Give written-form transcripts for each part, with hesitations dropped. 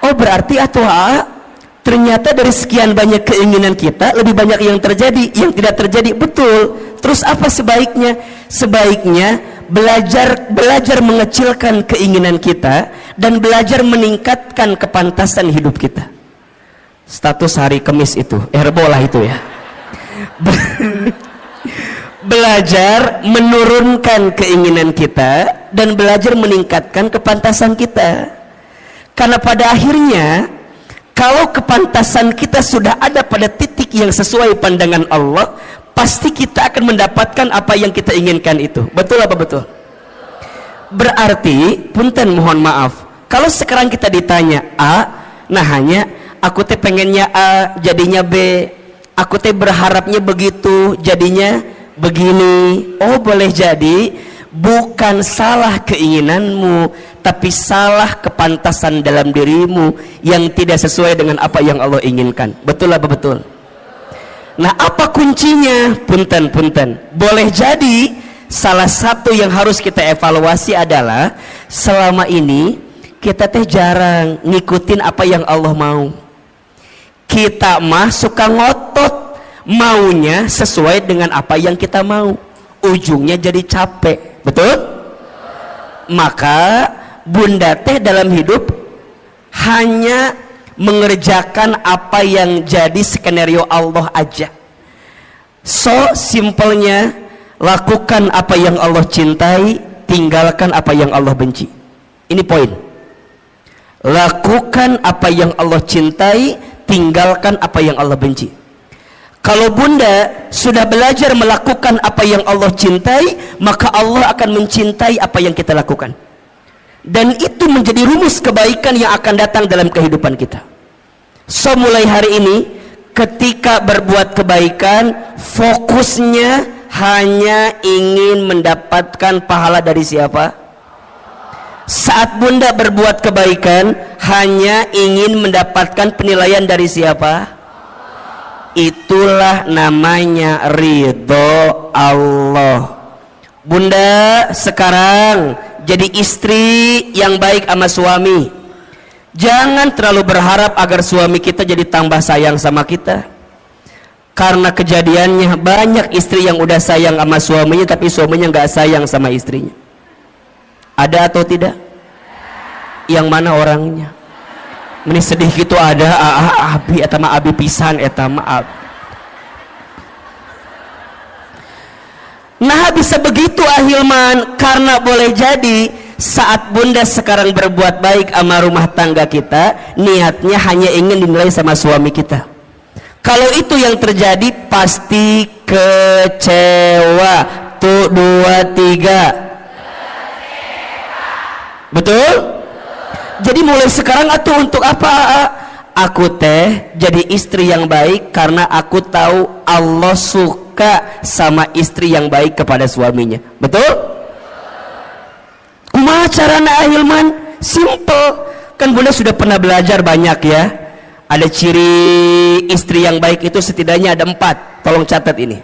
Oh berarti atau ternyata dari sekian banyak keinginan kita lebih banyak yang terjadi, yang tidak terjadi. Betul. Terus apa sebaiknya? Sebaiknya belajar mengecilkan keinginan kita dan belajar meningkatkan kepantasan hidup kita. Status hari Kamis itu, Herbolah itu ya. Belajar menurunkan keinginan kita dan belajar meningkatkan kepantasan kita. Karena pada akhirnya kalau kepantasan kita sudah ada pada titik yang sesuai pandangan Allah, pasti kita akan mendapatkan apa yang kita inginkan itu. Betul apa betul? Berarti, punten mohon maaf, kalau sekarang kita ditanya A, nah hanya aku teh pengennya A, jadinya B. Aku teh berharapnya begitu, jadinya begini. Oh boleh jadi bukan salah keinginanmu, tapi salah kepantasan dalam dirimu yang tidak sesuai dengan apa yang Allah inginkan. Betul apa betul? Nah apa kuncinya? Punten. Boleh jadi salah satu yang harus kita evaluasi adalah selama ini kita teh jarang ngikutin apa yang Allah mau. Kita mah suka ngotot, maunya sesuai dengan apa yang kita mau, ujungnya jadi capek. Betul? Maka bunda teh dalam hidup hanya mengerjakan apa yang jadi skenario Allah aja. So simpelnya, lakukan apa yang Allah cintai, tinggalkan apa yang Allah benci. Ini poin. Lakukan apa yang Allah cintai, tinggalkan apa yang Allah benci. Kalau bunda sudah belajar melakukan apa yang Allah cintai, maka Allah akan mencintai apa yang kita lakukan. Dan itu menjadi rumus kebaikan yang akan datang dalam kehidupan kita. So mulai hari ini, ketika berbuat kebaikan, fokusnya hanya ingin mendapatkan pahala dari siapa? Saat bunda berbuat kebaikan, hanya ingin mendapatkan penilaian dari siapa? Itulah namanya ridho Allah. Bunda sekarang jadi istri yang baik sama suami. Jangan terlalu berharap agar suami kita jadi tambah sayang sama kita. Karena kejadiannya banyak istri yang udah sayang sama suaminya, tapi suaminya nggak sayang sama istrinya. Ada atau tidak? Yang mana orangnya? Ini sedih gitu ada abi eta mah abi pisan eta mah. Nah bisa begitu ahilman, karena boleh jadi saat bunda sekarang berbuat baik sama rumah tangga kita, niatnya hanya ingin dinilai sama suami kita. Kalau itu yang terjadi, pasti kecewa. Tuh 2, 3. Betul? Jadi mulai sekarang atuh untuk apa? Aku teh jadi istri yang baik karena aku tahu Allah suka sama istri yang baik kepada suaminya. Betul? Kumaha carana ahilman? Simple. Kan bunda sudah pernah belajar banyak ya. Ada ciri istri yang baik itu setidaknya ada 4. Tolong catat ini.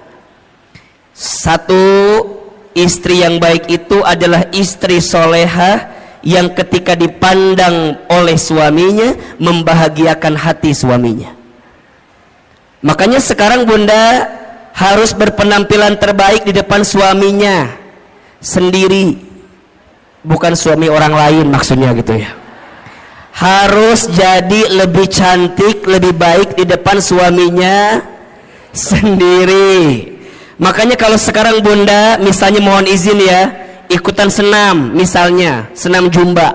1, istri yang baik itu adalah istri solehah yang ketika dipandang oleh suaminya membahagiakan hati suaminya. Makanya sekarang bunda harus berpenampilan terbaik di depan suaminya sendiri, bukan suami orang lain maksudnya gitu ya. Harus jadi lebih cantik, lebih baik di depan suaminya sendiri. Makanya kalau sekarang bunda misalnya mohon izin ya, ikutan senam, misalnya senam jumba.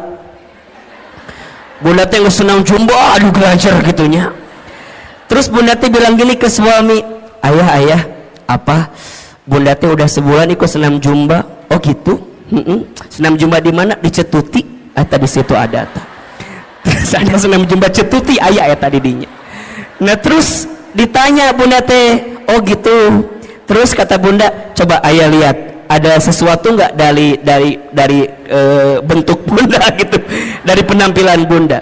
Bunda teh senam jumba, aduh belajar gitunya. Terus bunda teh bilang gini ke suami, ayah, apa? Bunda teh udah sebulan ikut senam jumba. Oh gitu? Senam jumba di mana? Di Cetuti. Tadi situ ada. Terus ada senam jumba Cetuti, ayah ya tadi dinya. Nah terus ditanya bunda teh, oh gitu. Terus kata bunda, coba ayah lihat. Ada sesuatu nggak dari bentuk bunda gitu, dari penampilan bunda.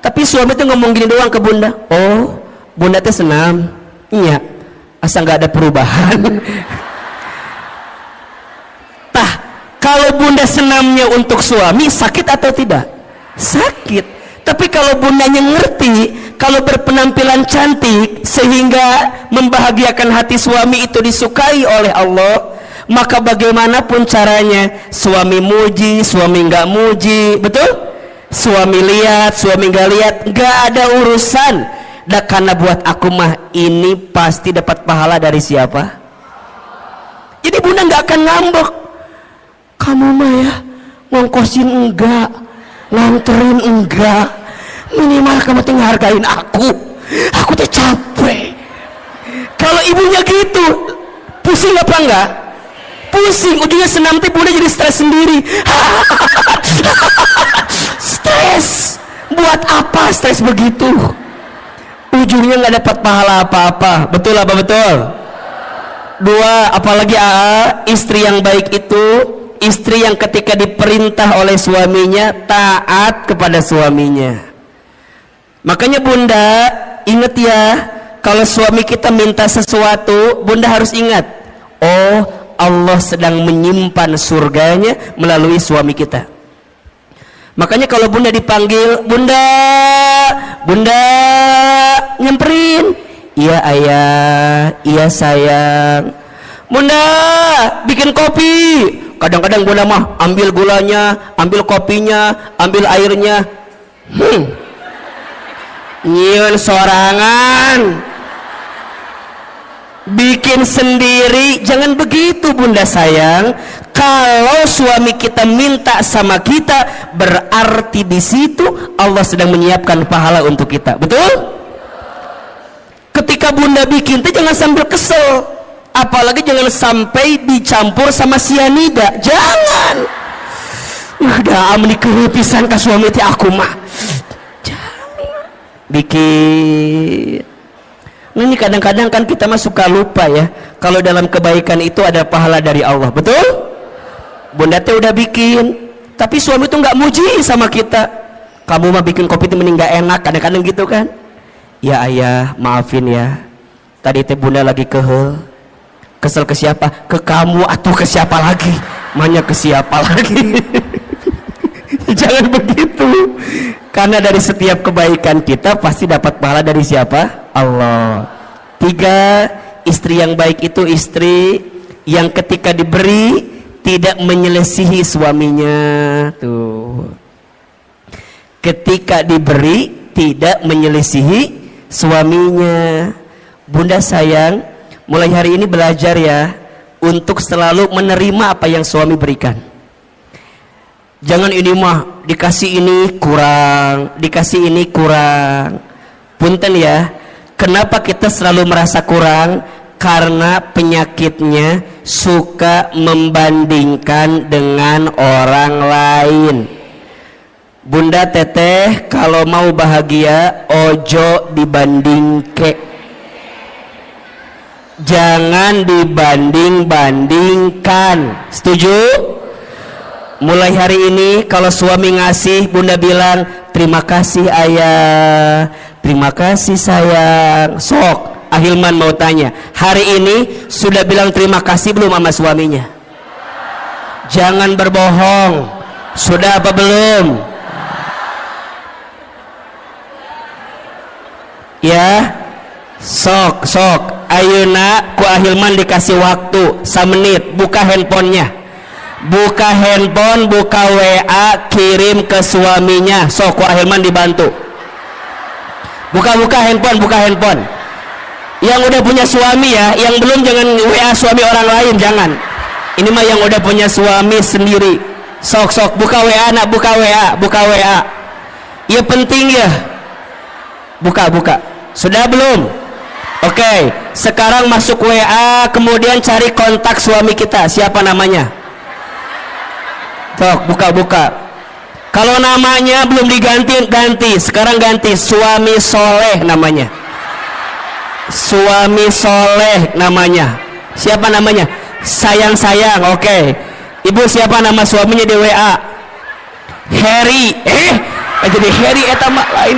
Tapi suami tuh ngomong gini doang ke bunda, oh bunda tuh senam, iya, asal nggak ada perubahan. Tah, kalau bunda senamnya untuk suami sakit atau tidak? Sakit. Tapi kalau bundanya ngerti, kalau berpenampilan cantik sehingga membahagiakan hati suami itu disukai oleh Allah, maka bagaimanapun caranya, suami muji, suami nggak muji, betul? Suami lihat, suami nggak lihat, nggak ada urusan. Dan karena buat aku mah ini pasti dapat pahala dari siapa? Jadi bunda nggak akan ngambek. Kamu mah ya ngongkosin enggak, nganterin enggak, minimal kamu tinggal hargain aku tuh capek. Kalau ibunya gitu, pusing apa enggak? Pusing, ujungnya senam teh bunda jadi stres sendiri. Stres, buat apa stres begitu? Ujungnya nggak dapat pahala apa-apa. Betul apa betul? Dua, apalagi istri yang baik itu istri yang ketika diperintah oleh suaminya taat kepada suaminya. Makanya bunda ingat ya, kalau suami kita minta sesuatu, bunda harus ingat, oh Allah sedang menyimpan surganya melalui suami kita. Makanya kalau bunda dipanggil, bunda nyamperin, iya ayah, iya sayang, bunda bikin kopi. Kadang-kadang bunda mah ambil gulanya, ambil kopinya, ambil airnya, nyiun sorangan, bikin sendiri. Jangan begitu bunda sayang. Kalau suami kita minta sama kita, berarti di situ Allah sedang menyiapkan pahala untuk kita. Betul? Ketika bunda bikin itu jangan sambil kesel, apalagi jangan sampai dicampur sama sianida. Jangan. Udah amni kepisan ka suami teh aku mah. Jangan. Bikin. Nah, ini kadang-kadang kan kita mah suka lupa ya, kalau dalam kebaikan itu ada pahala dari Allah. Betul? Bunda teh udah bikin, tapi suami tuh nggak muji sama kita. Kamu mah bikin kopi itu mending nggak enak, kadang-kadang gitu kan. Ya ayah, maafin ya. Tadi teh bunda lagi kesel ke siapa? Ke kamu atau ke siapa lagi? Manya ke siapa lagi? Jangan begitu. Karena dari setiap kebaikan kita pasti dapat pahala dari siapa? Allah. Tiga, istri yang baik itu istri yang ketika diberi tidak menyelesihi suaminya. Tuh. Ketika diberi tidak menyelesihi suaminya. Bunda sayang, mulai hari ini belajar ya untuk selalu menerima apa yang suami berikan. Jangan ini mah dikasih ini kurang, dikasih ini kurang. Punten ya, kenapa kita selalu merasa kurang? Karena penyakitnya suka membandingkan dengan orang lain. Bunda teteh kalau mau bahagia ojo dibandingke, jangan dibanding-bandingkan. Setuju? Mulai hari ini kalau suami ngasih, bunda bilang terima kasih ayah, terima kasih sayang. Sok Ahilman mau tanya, hari ini sudah bilang terima kasih belum sama suaminya? Jangan berbohong. Sudah apa belum? Ya, sok ayeuna ku Ahilman dikasih waktu 1 menit, buka handphonenya, buka handphone, buka WA, kirim ke suaminya. Sok ku Ahilman dibantu. Buka handphone. Yang udah punya suami ya, yang belum jangan WA suami orang lain, jangan. Ini mah yang udah punya suami sendiri. Sok buka WA nak, buka WA. Ya penting ya. Buka. Sudah belum? Oke, sekarang masuk WA, kemudian cari kontak suami kita. Siapa namanya? Sok buka. Kalau namanya belum ganti. Sekarang ganti, suami soleh namanya. Suami soleh namanya. Siapa namanya? Sayang. Oke. Ibu siapa nama suaminya di WA? Harry. Jadi Harry eta mah lain.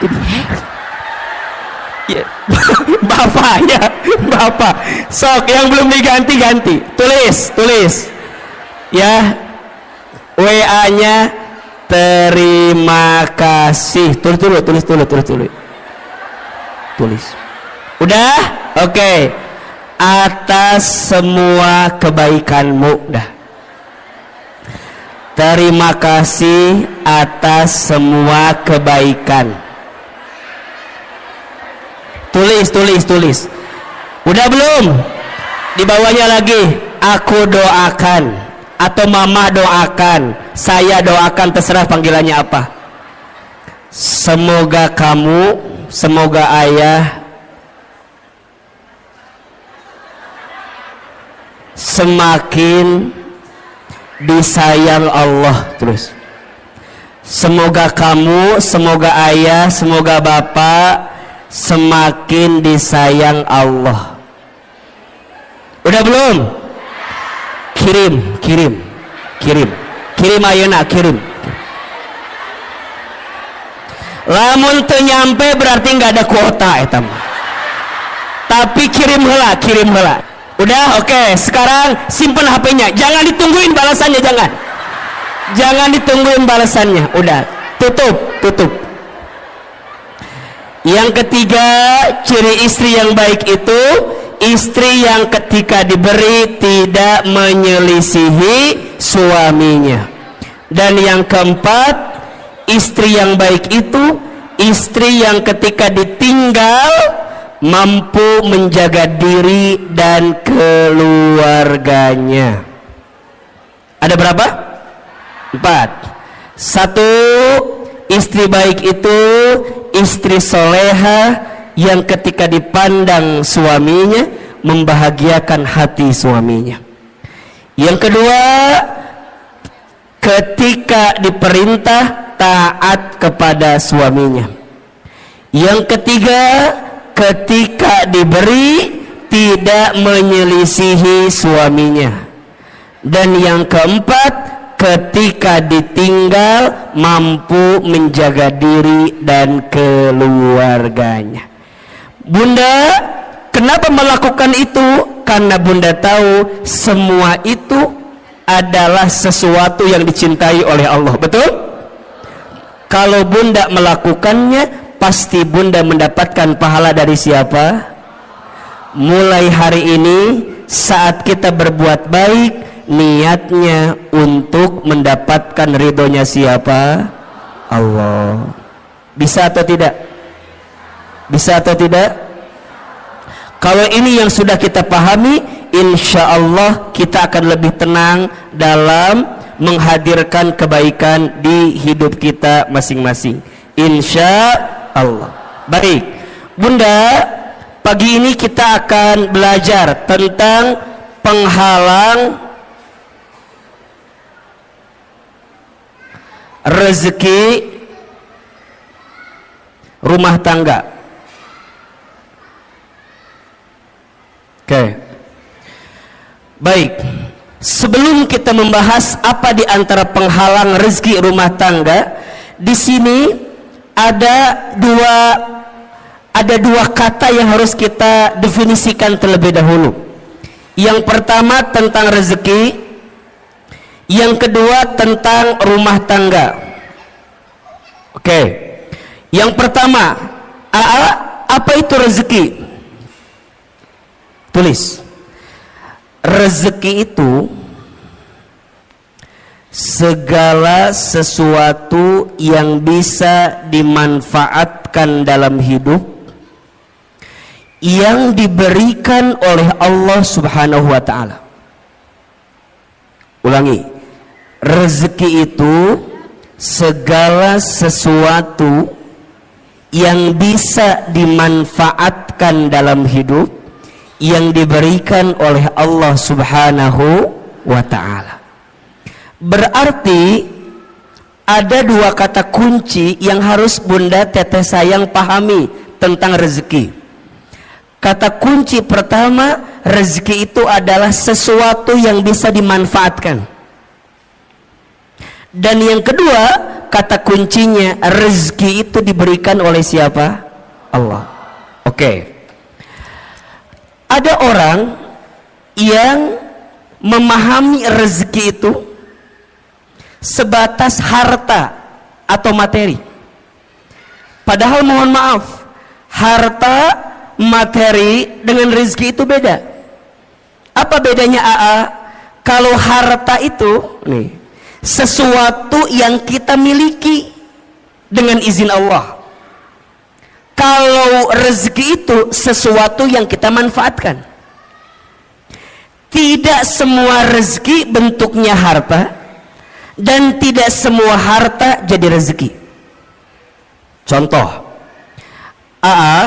Jadi Harry. Ya. Bapak. Sok yang belum diganti. Tulis. Ya. WA-nya terima kasih. Tulis. Udah? Oke. Atas semua kebaikanmu. Dah. Terima kasih atas semua kebaikan. Tulis. Udah belum? Di bawahnya lagi, aku doakan atau mama doakan, saya doakan, terserah panggilannya apa. Semoga kamu, semoga ayah semakin disayang Allah. Terus, semoga kamu, semoga ayah, semoga bapak semakin disayang Allah. Udah belum? Kirim ayeuna, kirim. Lamun teu nyampe berarti nggak ada kuota eta mah. Tapi kirim heula. Udah, oke. Sekarang simpen HP-nya. Jangan ditungguin balasannya, jangan ditungguin balasannya. Udah, tutup. Yang ketiga, ciri istri yang baik itu istri yang ketika diberi tidak menyelisihi suaminya. Dan yang keempat, istri yang baik itu istri yang ketika ditinggal mampu menjaga diri dan keluarganya. Ada berapa? 4. 1. Istri baik itu istri soleha yang ketika dipandang suaminya membahagiakan hati suaminya. Yang kedua, ketika diperintah taat kepada suaminya. Yang ketiga, ketika diberi tidak menyelisihi suaminya. Dan yang keempat, ketika ditinggal mampu menjaga diri dan keluarganya. Bunda kenapa melakukan itu? Karena Bunda tahu semua itu adalah sesuatu yang dicintai oleh Allah. Betul? Kalau Bunda melakukannya, pasti Bunda mendapatkan pahala dari siapa? Mulai hari ini saat kita berbuat baik, niatnya untuk mendapatkan ridhonya siapa? Allah. Bisa atau tidak? Kalau ini yang sudah kita pahami, insya Allah kita akan lebih tenang dalam menghadirkan kebaikan di hidup kita masing-masing, insya Allah. Baik Bunda, pagi ini kita akan belajar tentang penghalang rezeki rumah tangga. Oke. Baik. Sebelum kita membahas apa di antara penghalang rezeki rumah tangga, di sini ada dua kata yang harus kita definisikan terlebih dahulu. Yang pertama tentang rezeki, yang kedua tentang rumah tangga. Oke. Yang pertama, apa itu rezeki? Tulis. Rezeki itu segala sesuatu yang bisa dimanfaatkan dalam hidup yang diberikan oleh Allah Subhanahu wa ta'ala. Ulangi. Rezeki itu segala sesuatu yang bisa dimanfaatkan dalam hidup yang diberikan oleh Allah Subhanahu wa ta'ala. Berarti ada dua kata kunci yang harus Bunda Teteh sayang pahami tentang rezeki. Kata kunci pertama, rezeki itu adalah sesuatu yang bisa dimanfaatkan. Dan yang kedua, kata kuncinya, rezeki itu diberikan oleh siapa? Allah. Oke. Ada orang yang memahami rezeki itu sebatas harta atau materi. Padahal mohon maaf, harta, materi dengan rezeki itu beda. Apa bedanya AA? Kalau harta itu nih, sesuatu yang kita miliki dengan izin Allah. Kalau rezeki itu sesuatu yang kita manfaatkan. Tidak semua rezeki bentuknya harta, dan tidak semua harta jadi rezeki. Contoh, AA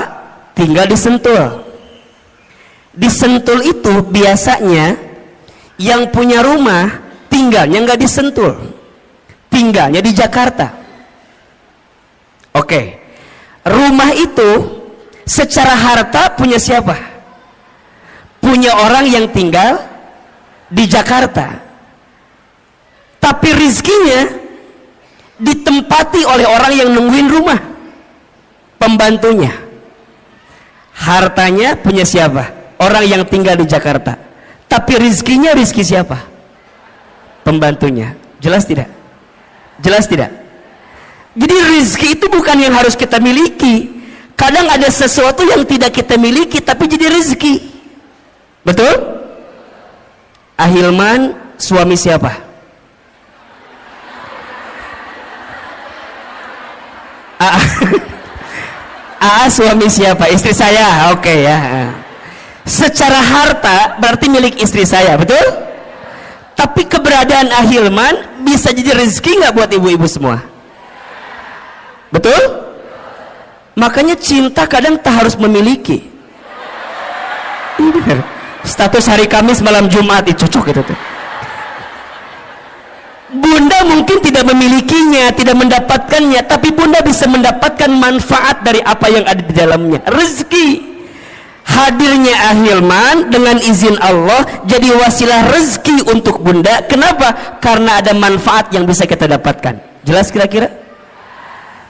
tinggal di Sentul. Di Sentul itu biasanya yang punya rumah tinggalnya nggak di Sentul, tinggalnya di Jakarta. Oke, rumah itu secara harta punya siapa? Punya orang yang tinggal di Jakarta. Tapi rizkinya ditempati oleh orang yang nungguin rumah, pembantunya. Hartanya punya siapa? Orang yang tinggal di Jakarta. Tapi rizkinya rizki siapa? Pembantunya. Jelas tidak? Jelas tidak? Jadi rizki itu bukan yang harus kita miliki. Kadang ada sesuatu yang tidak kita miliki tapi jadi rizki. Betul? Ahilman suami siapa? Suami siapa? Istri saya. Oke ya. Secara harta berarti milik istri saya, betul? Tapi keberadaan Ahilman bisa jadi rezeki nggak buat ibu-ibu semua? Betul? Makanya cinta kadang tak harus memiliki. Benar. Status hari Kamis malam Jumat itu cocok gitu tuh. Bunda mungkin tidak memilikinya, tidak mendapatkannya, tapi bunda bisa mendapatkan manfaat dari apa yang ada di dalamnya. Rezeki. Hadirnya Ahilman dengan izin Allah jadi wasilah rezeki untuk bunda. Kenapa? Karena ada manfaat yang bisa kita dapatkan. Jelas kira-kira?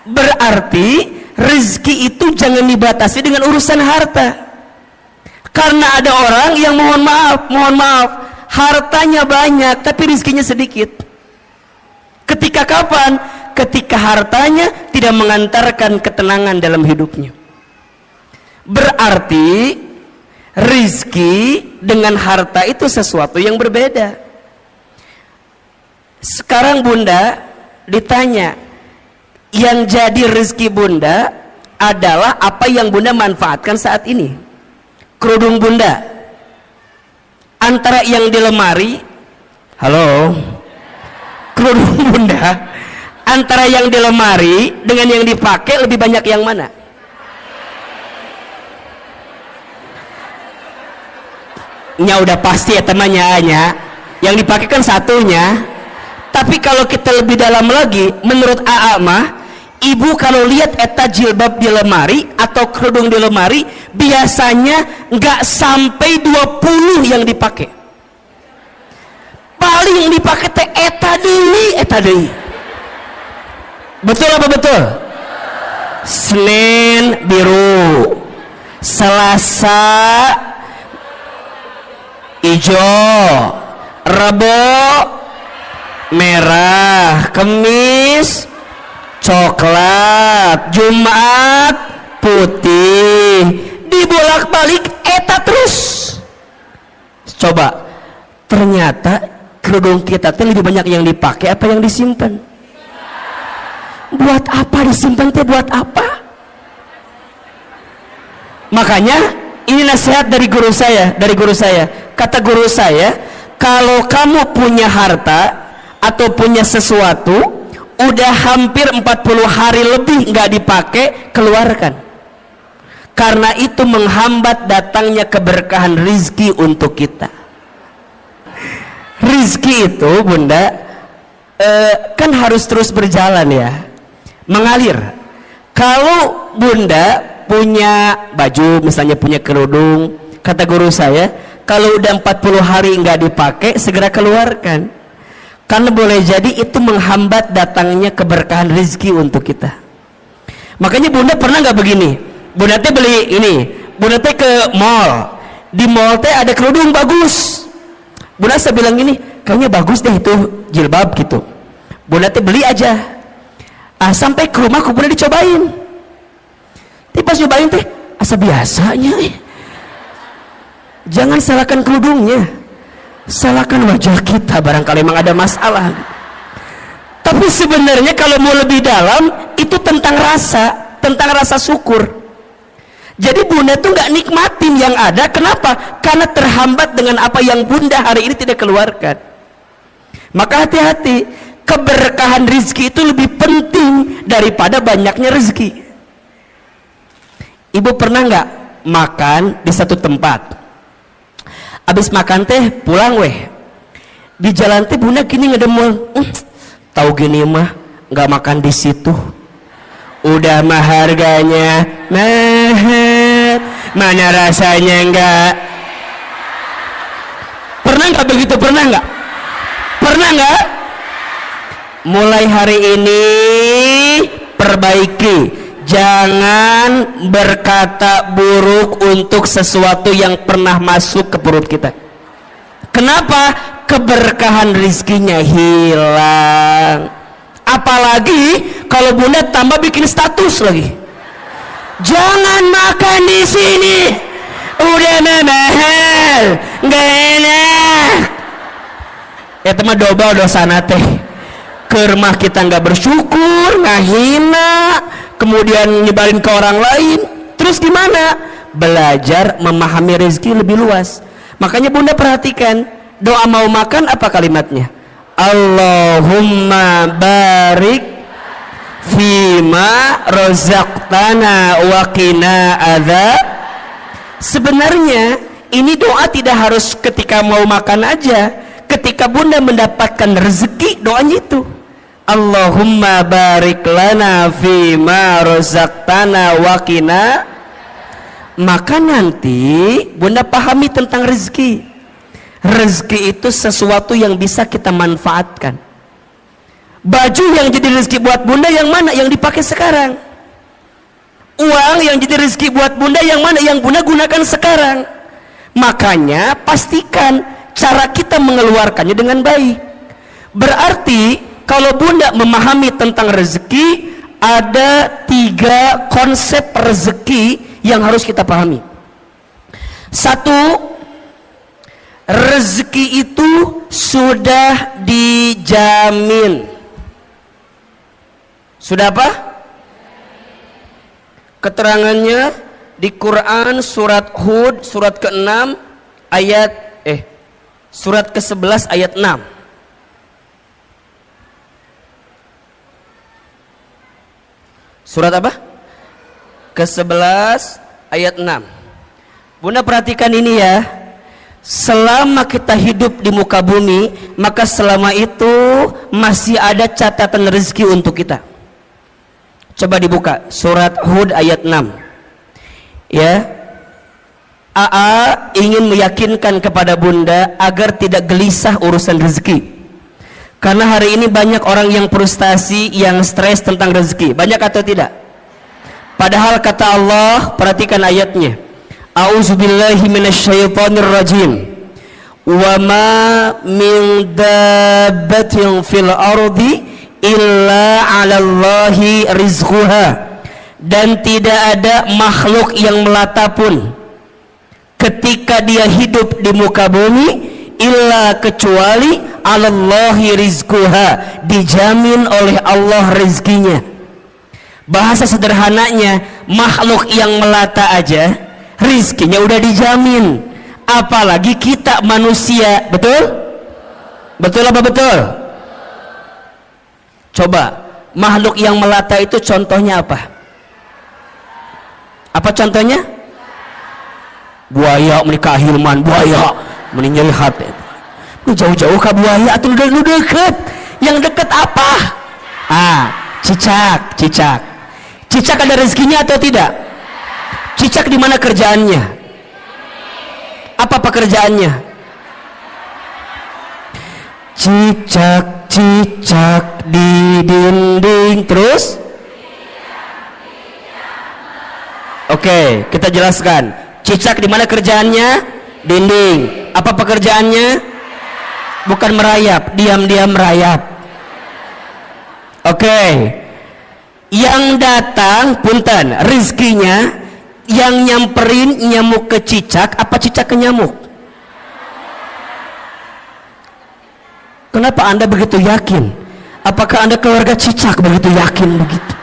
Berarti rezeki itu jangan dibatasi dengan urusan harta. Karena ada orang yang mohon maaf, hartanya banyak tapi rezekinya sedikit. Ketika kapan? Ketika hartanya tidak mengantarkan ketenangan dalam hidupnya. Berarti rizki dengan harta itu sesuatu yang berbeda. Sekarang bunda ditanya, yang jadi rizki bunda adalah apa yang bunda manfaatkan saat ini. Kerudung bunda antara yang di lemari, halo, kerudung bunda antara yang di lemari dengan yang dipakai lebih banyak yang mana? Nya udah pasti ya temannya hanya yang dipakai kan satunya. Tapi kalau kita lebih dalam lagi, menurut AA mah, ibu kalau lihat eta jilbab di lemari atau kerudung di lemari, biasanya nggak sampai 20 yang dipakai. Paling yang dipakai teh eta deui. Betul apa betul? Senin biru, Selasa hijau, Rebo merah, Kamis coklat, Jumat putih, dibolak-balik eta terus. Coba, ternyata kerudung kita tuh lebih banyak yang dipakai apa yang disimpan? Buat apa disimpan teh? Buat apa? Makanya ini nasihat dari guru saya, kata guru saya, kalau kamu punya harta atau punya sesuatu udah hampir 40 hari lebih nggak dipakai, keluarkan. Karena itu menghambat datangnya keberkahan rizki untuk kita. Rizki itu bunda kan harus terus berjalan ya, mengalir. Kalau bunda punya baju, misalnya punya kerudung, kata guru saya, kalau udah 40 hari nggak dipakai, segera keluarkan. Karena boleh jadi itu menghambat datangnya keberkahan rezeki untuk kita. Makanya bunda pernah nggak begini? Bunda teh beli ini, bunda teh ke mall, di mall teh ada kerudung bagus. Bunda saya bilang gini, kayaknya bagus deh itu jilbab gitu. Bunda teh beli aja. Sampai ke rumah aku pernah dicobain. Tapi pas nyobain teh asa biasanya. Jangan salahkan kerudungnya, salahkan wajah kita, barangkali memang ada masalah. Tapi sebenarnya kalau mau lebih dalam itu tentang rasa syukur. Jadi bunda tuh nggak nikmatin yang ada. Kenapa? Karena terhambat dengan apa yang bunda hari ini tidak keluarkan. Maka hati-hati, keberkahan rizki itu lebih penting daripada banyaknya rezeki. Ibu pernah nggak makan di satu tempat, abis makan teh pulang weh, di jalan teh bunda gini ngedemul, tahu gini mah nggak makan di situ, udah mah harganya mahal, mana rasanya enggak. Pernah nggak begitu? Pernah nggak? Mulai hari ini perbaiki, jangan berkata buruk untuk sesuatu yang pernah masuk ke perut kita. Kenapa? Keberkahan rizkinya hilang. Apalagi kalau bunda tambah bikin status lagi, jangan makan di sini, udah mahal, nggak enak. Ya teman dobel dosana teh. Ke rumah kita nggak bersyukur, ngahina, kemudian nyebarin ke orang lain. Terus gimana? Belajar memahami rezeki lebih luas. Makanya bunda perhatikan, doa mau makan apa kalimatnya? Allahumma barik fima rozaqtana wa qina adzab. Sebenarnya ini doa tidak harus ketika mau makan aja. Ketika bunda mendapatkan rezeki, doanya itu Allahumma barik lana fima rozaqtana wa qina. Maka nanti bunda pahami tentang rezeki. Rezeki itu sesuatu yang bisa kita manfaatkan. Baju yang jadi rezeki buat bunda yang mana? Yang dipakai sekarang. Uang yang jadi rezeki buat bunda yang mana? Yang bunda gunakan sekarang. Makanya pastikan cara kita mengeluarkannya dengan baik. Berarti kalau bunda memahami tentang rezeki, ada 3 konsep rezeki yang harus kita pahami. 1, rezeki itu sudah dijamin. Sudah apa? Keterangannya di Quran surat Hud surat ke-6 surat ke-11 ayat 6. Surat apa? Ke-11 ayat 6. Bunda perhatikan ini ya. Selama kita hidup di muka bumi, maka selama itu masih ada catatan rezeki untuk kita. Coba dibuka surat Hud ayat 6. Ya. AA ingin meyakinkan kepada bunda agar tidak gelisah urusan rezeki. Karena hari ini banyak orang yang frustasi, yang stres tentang rezeki. Banyak atau tidak? Padahal kata Allah, perhatikan ayatnya. A'udzubillahi minasyaitonir rajim. Wa ma min dabbatin fil ardi illa 'alallahi rizquha. Dan tidak ada makhluk yang melata pun ketika dia hidup di muka bumi illa kecuali 'alallahi rizquha, dijamin oleh Allah rezekinya. Bahasa sederhananya, makhluk yang melata aja rizkinya udah dijamin, apalagi kita manusia. Betul? Betul apa betul? Coba makhluk yang melata itu contohnya apa? Apa contohnya? Buaya, menikah hilman buaya meninggal hati. Jauh-jauh ke buaya atau lu deket? Yang deket apa? Cicak. Cicak ada rezekinya atau tidak? Cicak di mana kerjaannya? Apa pekerjaannya? Cicak di dinding. Terus? Oke, kita jelaskan. Cicak di mana kerjaannya? Dinding. Apa pekerjaannya? Bukan merayap, diam-diam merayap. Oke. Yang datang punten rizkinya, yang nyamperin nyamuk ke cicak apa cicak ke nyamuk? Kenapa Anda begitu yakin? Apakah Anda keluarga cicak begitu yakin begitu?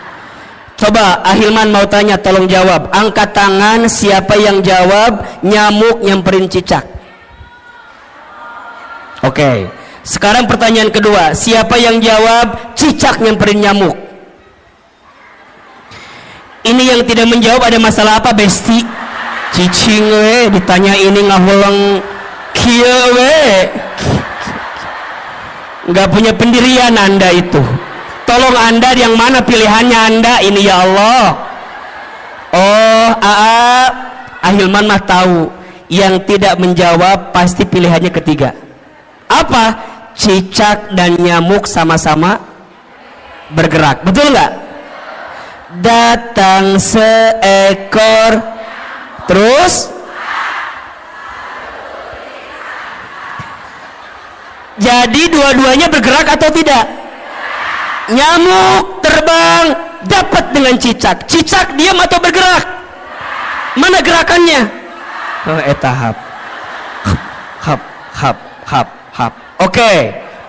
Coba Ahilman mau tanya, tolong jawab. Angkat tangan siapa yang jawab nyamuk nyamperin cicak. Oke. Sekarang pertanyaan kedua, siapa yang jawab cicak nyamperin nyamuk? Ini yang tidak menjawab ada masalah apa, Besti? Cicing we ditanya ini ngahulang kieu we. Nggak punya pendirian Anda itu. Tolong Anda yang mana pilihannya Anda ini ya Allah. Oh, Ahilman mah tahu. Yang tidak menjawab pasti pilihannya ketiga. Apa? Cicak dan nyamuk sama-sama bergerak. Betul nggak? Datang seekor terus jadi dua-duanya bergerak atau tidak? Nyamuk terbang dapat dengan cicak. Cicak diam atau bergerak? Mana gerakannya? Oh, tahap. Hap. Oke,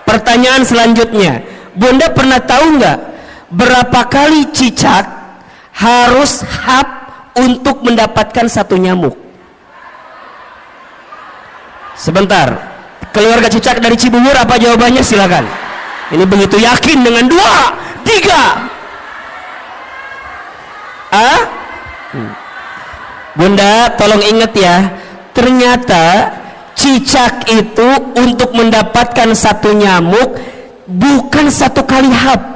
pertanyaan selanjutnya, Bunda pernah tahu nggak berapa kali cicak harus hap untuk mendapatkan satu nyamuk? Sebentar, keluarga cicak dari Cibubur apa jawabannya? Silakan. Ini begitu yakin dengan 2, 3. Bunda tolong ingat ya, ternyata cicak itu untuk mendapatkan satu nyamuk bukan satu kali hap.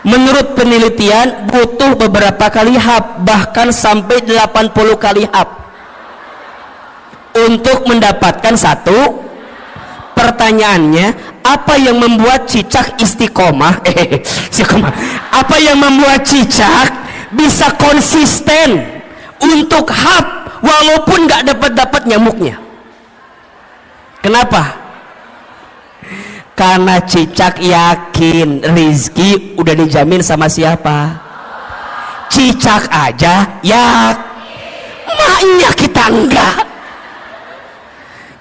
Menurut penelitian butuh beberapa kali hap, bahkan sampai 80 kali hap untuk mendapatkan satu. Pertanyaannya, apa yang membuat cicak istiqomah? Apa yang membuat cicak bisa konsisten untuk hap walaupun nggak dapat nyamuknya? Kenapa? Karena cicak yakin rizki udah dijamin sama siapa? Cicak aja ya, maknya kita enggak.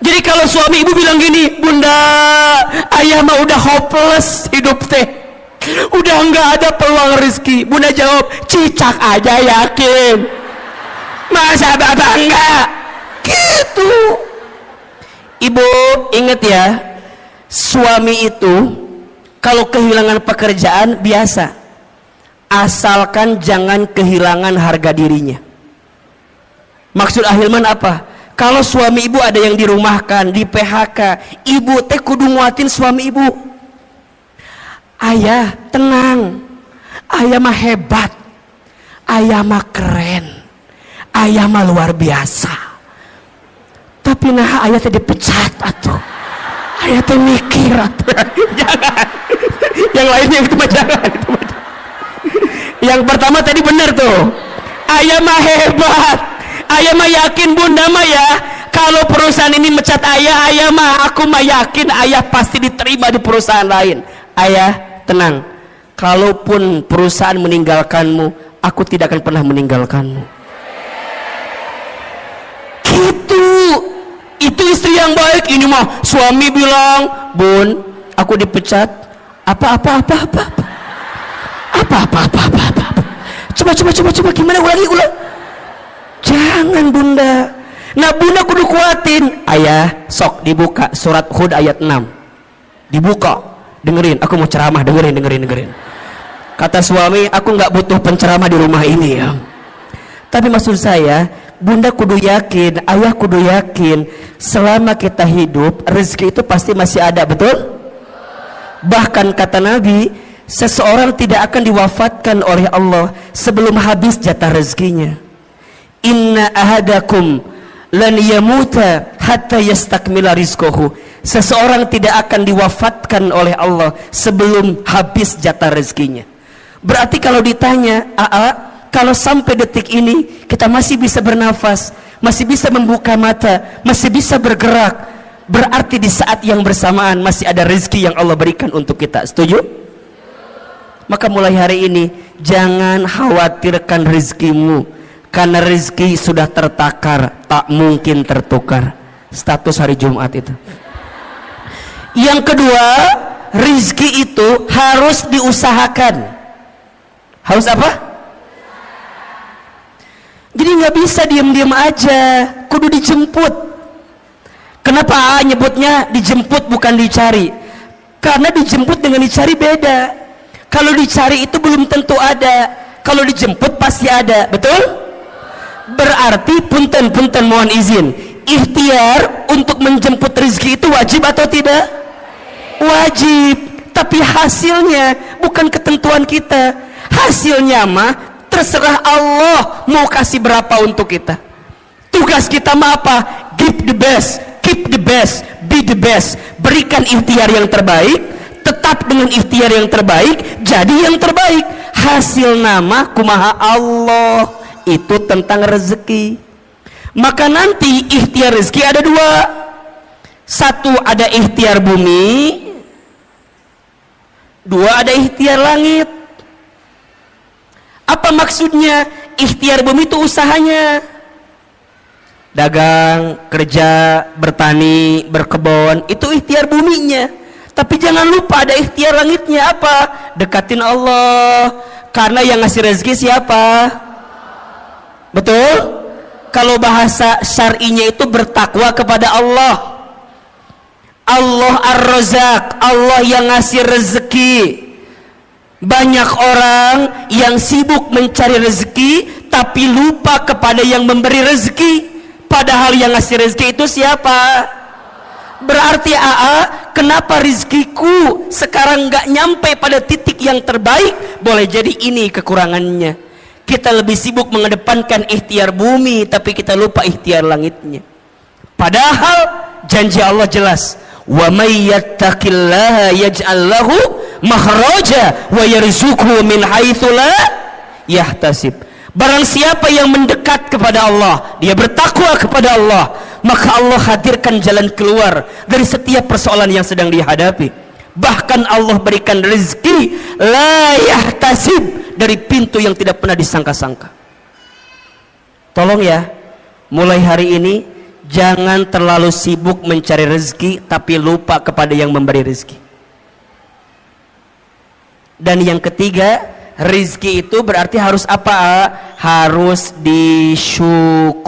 Jadi kalau suami ibu bilang gini, Bunda, ayah mah udah hopeless hidup teh, udah enggak ada peluang rizki. Bunda jawab, cicak aja yakin, masa bapak enggak? Gitu. Ibu ingat ya, suami itu kalau kehilangan pekerjaan biasa, asalkan jangan kehilangan harga dirinya. Maksud Ahilman apa? Kalau suami ibu ada yang dirumahkan, di PHK, ibu teh kudu nguatin suami ibu. Ayah tenang, ayah mah hebat, ayah mah keren, ayah mah luar biasa. Tapi nah ayah teh dipecat atuh, ayah teh mikir atuh. Jangan, yang lainnya itu mah jangan. Yang pertama tadi benar tuh, ayah mah hebat, ayah mah yakin Bunda mah ya, kalau perusahaan ini mecat ayah mah aku mah yakin ayah pasti diterima di perusahaan lain. Ayah tenang, kalaupun perusahaan meninggalkanmu, aku tidak akan pernah meninggalkanmu. Gitu. Itu istri yang baik. Ini mah suami bilang, Bun, aku dipecat. Apa. Coba gimana ulang. Jangan Bunda. Nah Bunda kudu kuatin. Ayah sok dibuka surat Hud ayat 6. Dibuka, dengerin, aku mau ceramah, dengerin. Kata suami, aku nggak butuh penceramah di rumah ini ya. Tapi maksud saya, Bunda kudu yakin, ayah kudu yakin, selama kita hidup rezeki itu pasti masih ada, betul? Bahkan kata Nabi, seseorang tidak akan diwafatkan oleh Allah sebelum habis jatah rezekinya. Inna ahadakum lan yamuta hatta yastakmila rizqahu. Seseorang tidak akan diwafatkan oleh Allah sebelum habis jatah rezekinya. Berarti kalau ditanya, kalau sampai detik ini kita masih bisa bernafas, masih bisa membuka mata, masih bisa bergerak, berarti di saat yang bersamaan masih ada rezeki yang Allah berikan untuk kita. Setuju? Maka mulai hari ini jangan khawatirkan rezekimu, karena rezeki sudah tertakar, tak mungkin tertukar. Status hari Jumat itu. Yang kedua, rezeki itu harus diusahakan. Harus apa? Jadi nggak bisa diam-diam aja, kudu dijemput. Kenapa nyebutnya dijemput bukan dicari? Karena dijemput dengan dicari beda. Kalau dicari itu belum tentu ada, kalau dijemput pasti ada, betul? Berarti punten mohon izin, ikhtiar untuk menjemput rezeki itu wajib atau tidak? Wajib. Tapi hasilnya bukan ketentuan kita. Hasilnya mah terserah Allah mau kasih berapa untuk kita. Tugas kita mah apa? Give the best, keep the best, be the best. Berikan ikhtiar yang terbaik, tetap dengan ikhtiar yang terbaik, jadi yang terbaik. Hasil nama kumaha Allah, itu tentang rezeki. Maka nanti ikhtiar rezeki ada dua. Satu ada ikhtiar bumi, dua ada ikhtiar langit. Apa maksudnya? Ikhtiar bumi itu usahanya, dagang, kerja, bertani, berkebun, itu ikhtiar buminya. Tapi jangan lupa ada ikhtiar langitnya. Apa? Dekatin Allah, karena yang ngasih rezeki siapa? Betul? Kalau bahasa syar'inya itu bertakwa kepada Allah. Allah Ar-Razzaq, Allah yang ngasih rezeki. Banyak orang yang sibuk mencari rezeki tapi lupa kepada yang memberi rezeki, padahal yang ngasih rezeki itu siapa? Berarti kenapa rezekiku sekarang nggak nyampe pada titik yang terbaik? Boleh jadi ini kekurangannya. Kita lebih sibuk mengedepankan ikhtiar bumi tapi kita lupa ikhtiar langitnya. Padahal janji Allah jelas, wa may yattaqillaha yaj'al lahu makhraja wa yarzuqhu min haitsu la yahtasib. Barang siapa yang mendekat kepada Allah, dia bertakwa kepada Allah, maka Allah hadirkan jalan keluar dari setiap persoalan yang sedang dihadapi. Bahkan Allah berikan rezeki la yahtasib, dari pintu yang tidak pernah disangka-sangka. Tolong ya, mulai hari ini jangan terlalu sibuk mencari rezeki tapi lupa kepada yang memberi rezeki. Dan yang ketiga, rezeki itu berarti harus apa? Harus disyukuri.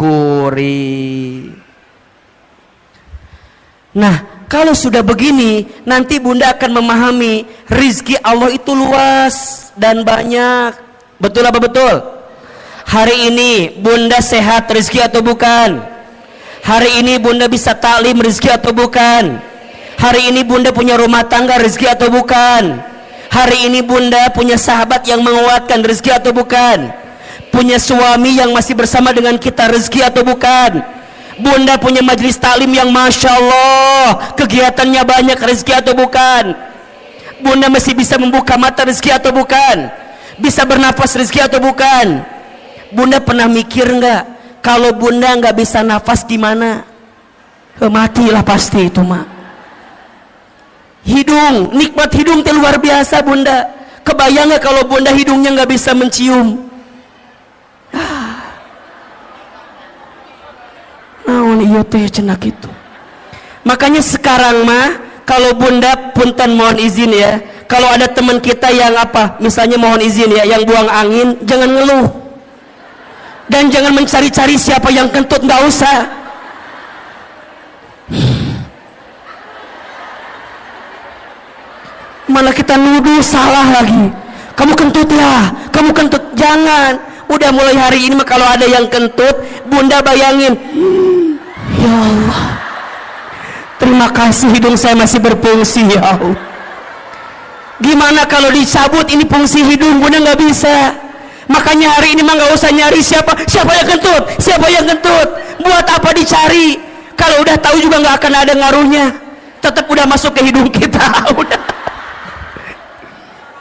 Nah, kalau sudah begini, nanti Bunda akan memahami rezeki Allah itu luas dan banyak. Betul apa betul? Hari ini Bunda sehat rezeki atau bukan? Hari ini Bunda bisa taklim rezeki atau bukan? Hari ini Bunda punya rumah tangga rezeki atau bukan? Hari ini Bunda punya sahabat yang menguatkan rezeki atau bukan? Punya suami yang masih bersama dengan kita rezeki atau bukan? Bunda punya majelis taklim yang Masya Allah kegiatannya banyak rezeki atau bukan? Bunda masih bisa membuka mata rezeki atau bukan? Bisa bernafas rezeki atau bukan? Bunda pernah mikir nggak, kalau Bunda nggak bisa nafas gimana? Matilah pasti itu mak. Hidung, nikmat hidung itu luar biasa Bunda. Kebayang nggak kalau Bunda hidungnya nggak bisa mencium? Naon iya teh cenak itu. Makanya sekarang mah kalau Bunda punten mohon izin ya, kalau ada teman kita yang apa, misalnya mohon izin ya, yang buang angin, jangan ngeluh dan jangan mencari-cari siapa yang kentut, nggak usah. Malah kita nuduh salah lagi, kamu kentut ya, kamu kentut. Jangan. Udah mulai hari ini mah kalau ada yang kentut, Bunda bayangin, ya Allah, terima kasih hidung saya masih berfungsi ya Allah. Gimana kalau dicabut ini fungsi hidung? Bunda nggak bisa. Makanya hari ini mah nggak usah nyari siapa yang kentut, siapa yang kentut. Buat apa dicari? Kalau udah tahu juga nggak akan ada ngaruhnya. Tetap udah masuk ke hidung kita. Udah.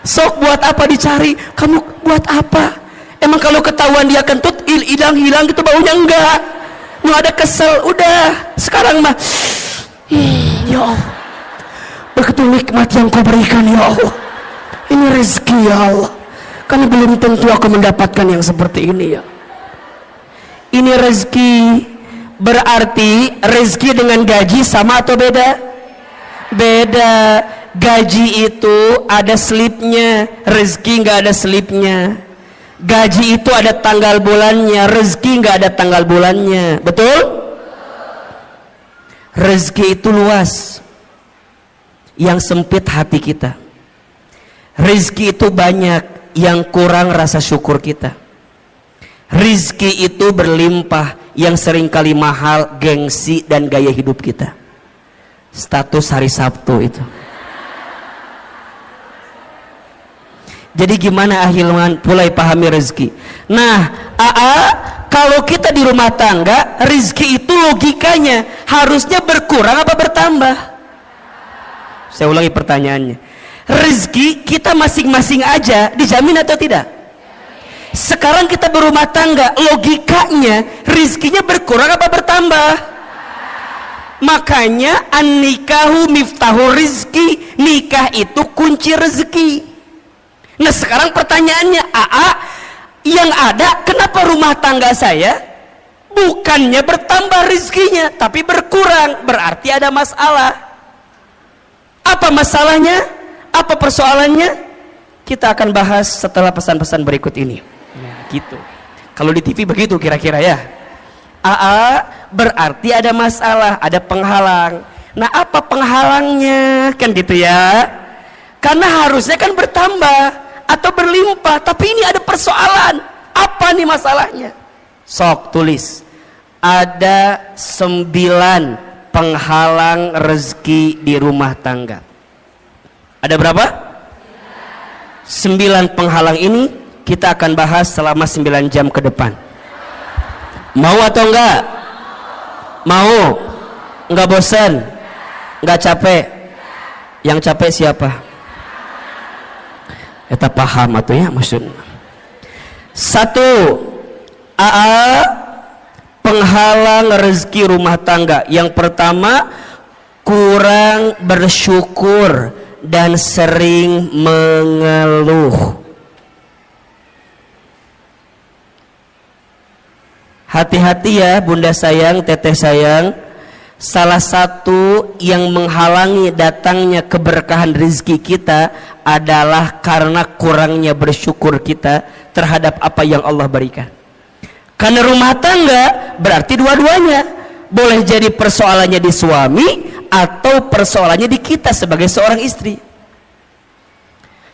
Sok buat apa dicari? Kamu buat apa? Emang kalau ketahuan dia kentut hilang gitu baunya? Enggak. Nggak ada kesel. Udah. Sekarang mah ya Allah, begitu nikmat yang kau berikan ya Allah. Ini rezeki ya Allah, kan belum tentu aku mendapatkan yang seperti ini ya. Ini rezeki. Berarti rezeki dengan gaji sama atau beda? Beda. Gaji itu ada slipnya, rezeki nggak ada slipnya. Gaji itu ada tanggal bulannya, rezeki nggak ada tanggal bulannya. Betul? Rezeki itu luas, yang sempit hati kita. Rezeki itu banyak, yang kurang rasa syukur kita. Rezeki itu berlimpah, yang seringkali mahal gengsi dan gaya hidup kita. Status hari Sabtu itu. Jadi gimana ahilman mulai pahami rezeki. Nah, kalau kita di rumah tangga, rezeki itu logikanya harusnya berkurang apa bertambah? Saya ulangi pertanyaannya. Rezeki kita masing-masing aja dijamin atau tidak? Sekarang kita berumah tangga, logikanya rezekinya berkurang apa bertambah? Makanya an-nikahu miftahu rizki, nikah itu kunci rezeki. Nah sekarang pertanyaannya, yang ada kenapa rumah tangga saya bukannya bertambah rezekinya tapi berkurang? Berarti ada masalah. Apa masalahnya? Apa persoalannya? Kita akan bahas setelah pesan-pesan berikut ini. Ya, gitu. Kalau di TV begitu kira-kira ya. Berarti ada masalah, ada penghalang. Nah apa penghalangnya? Kan gitu ya. Karena harusnya kan bertambah atau berlimpah, tapi ini ada persoalan. Apa nih masalahnya? Sok tulis. Ada 9 penghalang rezeki di rumah tangga. Ada berapa? 9 penghalang ini kita akan bahas selama 9 jam ke depan. Mau atau enggak? Mau? Enggak bosan? Enggak capek? Yang capek siapa? Kita paham atau ya maksudnya. 1. Penghalang rezeki rumah tangga. Yang pertama, kurang bersyukur dan sering mengeluh. Hati-hati ya bunda sayang, teteh sayang. Salah satu yang menghalangi datangnya keberkahan rezeki kita adalah karena kurangnya bersyukur kita terhadap apa yang Allah berikan. Karena rumah tangga berarti dua-duanya. Boleh jadi persoalannya di suami atau persoalannya di kita sebagai seorang istri.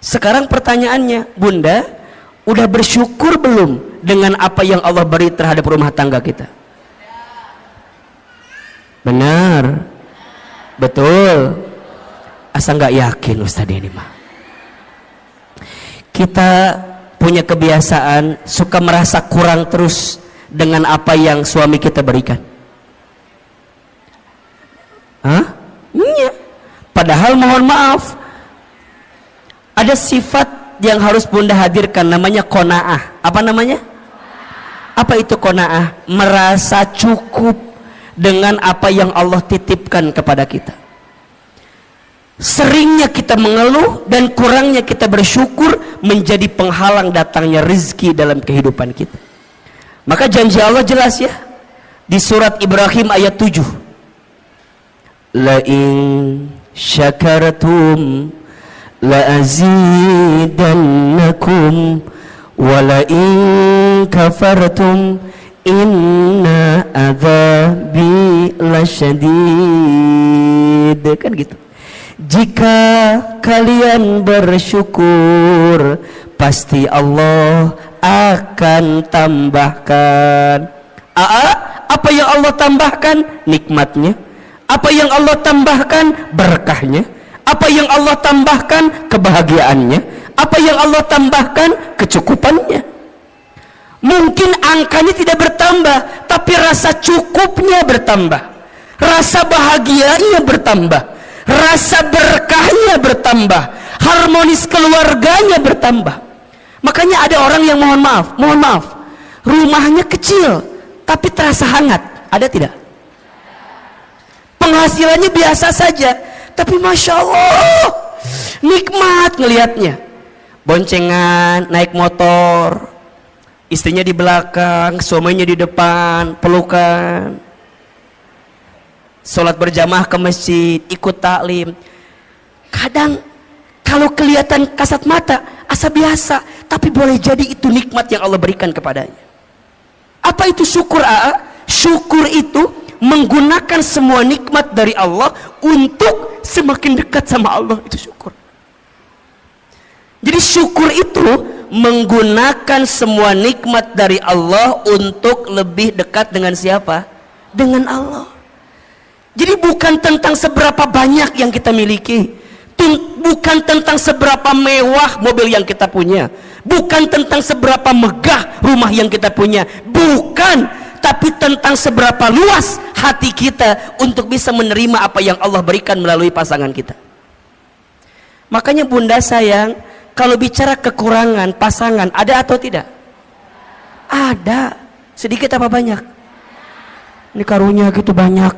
Sekarang pertanyaannya, bunda, udah bersyukur belum dengan apa yang Allah beri terhadap rumah tangga kita? Benar, betul. Asa nggak yakin Ustadz ini mah. Kita punya kebiasaan suka merasa kurang terus dengan apa yang suami kita berikan. Iya. Padahal mohon maaf, ada sifat yang harus bunda hadirkan, namanya qanaah. Apa namanya? Apa itu qanaah? Merasa cukup dengan apa yang Allah titipkan kepada kita. Seringnya kita mengeluh dan kurangnya kita bersyukur menjadi penghalang datangnya rezeki dalam kehidupan kita. Maka janji Allah jelas ya di surat Ibrahim ayat 7. La in syakartum la azidannakum wa la in kafartum inna adzabi lasyadid. Kan gitu. Jika kalian bersyukur, pasti Allah akan tambahkan. Apa yang Allah tambahkan? Nikmatnya. Apa yang Allah tambahkan? Berkahnya. Apa yang Allah tambahkan? Kebahagiaannya. Apa yang Allah tambahkan? Kecukupannya. Mungkin angkanya tidak bertambah, tapi rasa cukupnya bertambah, rasa bahagianya bertambah, rasa berkahnya bertambah, harmonis keluarganya bertambah. Makanya ada orang yang mohon maaf, rumahnya kecil tapi terasa hangat. Ada tidak? Penghasilannya biasa saja, tapi masya Allah nikmat ngelihatnya. boncengan naik motor, istrinya di belakang, suaminya di depan, pelukan, sholat berjamaah ke masjid, ikut taklim. Kadang kalau kelihatan kasat mata asa biasa, tapi boleh jadi itu nikmat yang Allah berikan kepadanya. Apa itu syukur? Syukur itu menggunakan semua nikmat dari Allah untuk semakin dekat sama Allah. Itu syukur. Jadi syukur itu menggunakan semua nikmat dari Allah untuk lebih dekat dengan siapa? Dengan Allah. Jadi bukan tentang seberapa banyak yang kita miliki, bukan tentang seberapa mewah mobil yang kita punya, bukan tentang seberapa megah rumah yang kita punya, bukan, tapi tentang seberapa luas hati kita untuk bisa menerima apa yang Allah berikan melalui pasangan kita. Makanya bunda sayang, kalau bicara kekurangan pasangan, ada atau tidak? Ada. Sedikit apa banyak? Ini karunia gitu banyak.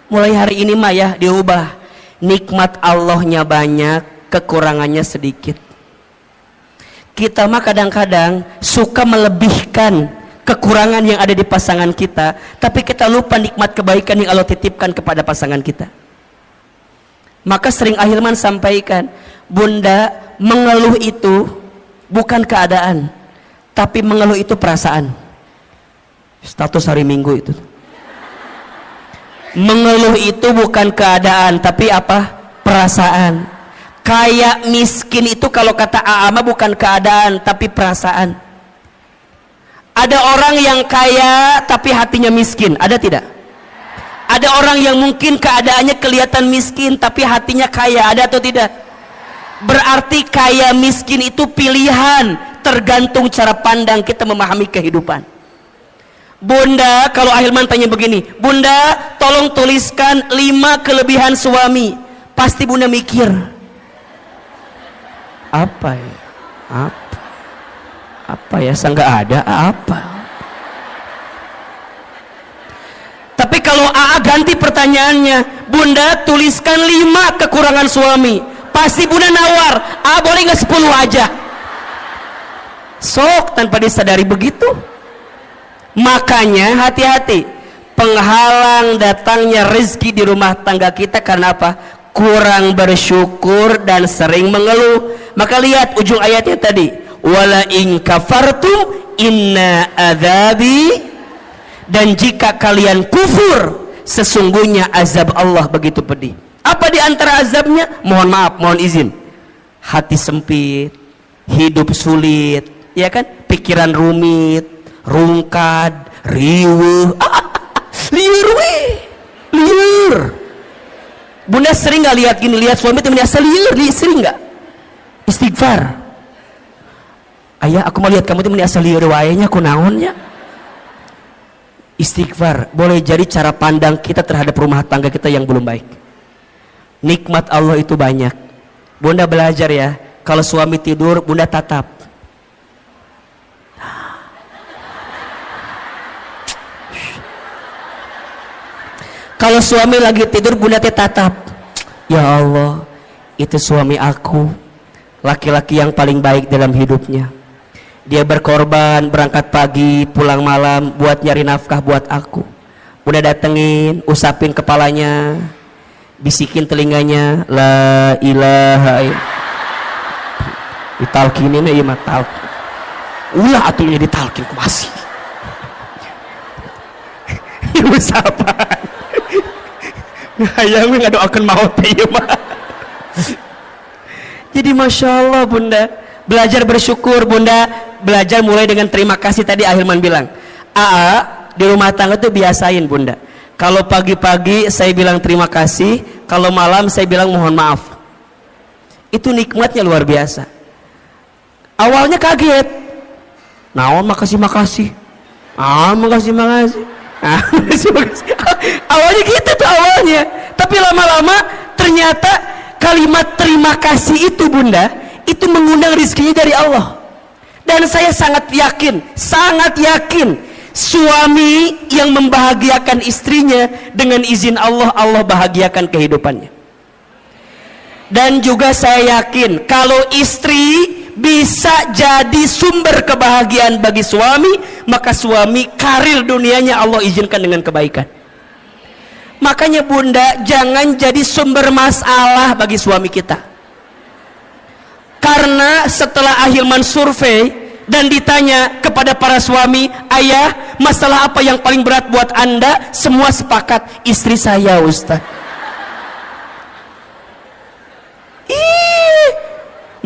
Mulai hari ini mah ya diubah. Nikmat Allahnya banyak, kekurangannya sedikit. Kita mah kadang-kadang suka melebihkan kekurangan yang ada di pasangan kita, tapi kita lupa nikmat kebaikan yang Allah titipkan kepada pasangan kita. Maka sering Ahilman sampaikan, bunda, mengeluh itu bukan keadaan, tapi mengeluh itu perasaan. Status hari Minggu itu. Mengeluh itu bukan keadaan, tapi apa? Perasaan. Kayak miskin itu kalau kata Aama bukan keadaan, tapi perasaan. Ada orang yang kaya tapi hatinya miskin, ada tidak? Ada orang yang mungkin keadaannya kelihatan miskin tapi hatinya kaya, ada atau tidak? Berarti kaya miskin itu pilihan, tergantung cara pandang kita memahami kehidupan. Bunda, kalau Ahilman tanya begini, bunda tolong tuliskan 5 kelebihan suami, pasti bunda mikir apa ya? Apa ya? Nggak ada apa. Tapi kalau AA ganti pertanyaannya, bunda tuliskan 5 kekurangan suami, pasti bunda nawar, boleh nggak 10 aja? Sok tanpa disadari begitu. Makanya hati-hati, penghalang datangnya rezeki di rumah tangga kita karena apa? Kurang bersyukur dan sering mengeluh. Maka lihat ujung ayatnya tadi, wala in kafartum inna adzabi, dan jika kalian kufur sesungguhnya azab Allah begitu pedih. Apa di antara azabnya? Mohon maaf, mohon izin, hati sempit, hidup sulit, ya kan? Pikiran rumit, rungkad, riweuh, liur. Bunda sering nggak lihat gini, lihat suami temennya liur, sering nggak? Istighfar. Ayah, aku mau lihat kamu temennya liur, wayanya kunaonnya. Istighfar boleh jadi cara pandang kita terhadap rumah tangga kita yang belum baik. Nikmat Allah itu banyak. Bunda belajar ya, kalau suami tidur bunda tatap. Kalau suami lagi tidur bunda tatap. Ya Allah, itu suami aku, laki-laki yang paling baik dalam hidupnya. Dia berkorban, berangkat pagi, pulang malam buat nyari nafkah buat aku. Bunda datengin, usapin kepalanya, bisikin telinganya, la ilaha illallah. Ditalkinin ya mah talkin. Ulah atunya ditalkin ku masih. Usapan. Hayang ngadoakeun maut teh ieu mah. Jadi masya Allah bunda, belajar bersyukur bunda, belajar mulai dengan terima kasih. Tadi Ahilman bilang, di rumah tangga tuh biasain bunda, kalau pagi-pagi saya bilang terima kasih, kalau malam saya bilang mohon maaf. Itu nikmatnya luar biasa. Awalnya kaget, naon makasih makasih, makasih awalnya gitu tuh awalnya, tapi lama-lama ternyata kalimat terima kasih itu bunda, itu mengundang rezekinya dari Allah. Dan saya sangat yakin suami yang membahagiakan istrinya dengan izin Allah, Allah bahagiakan kehidupannya. Dan juga saya yakin kalau istri bisa jadi sumber kebahagiaan bagi suami, maka suami karir dunianya Allah izinkan dengan kebaikan. Makanya bunda, jangan jadi sumber masalah bagi suami kita. Karena setelah Ahilman survei dan ditanya kepada para suami, ayah, masalah apa yang paling berat buat anda? Semua sepakat, istri saya, Ustaz.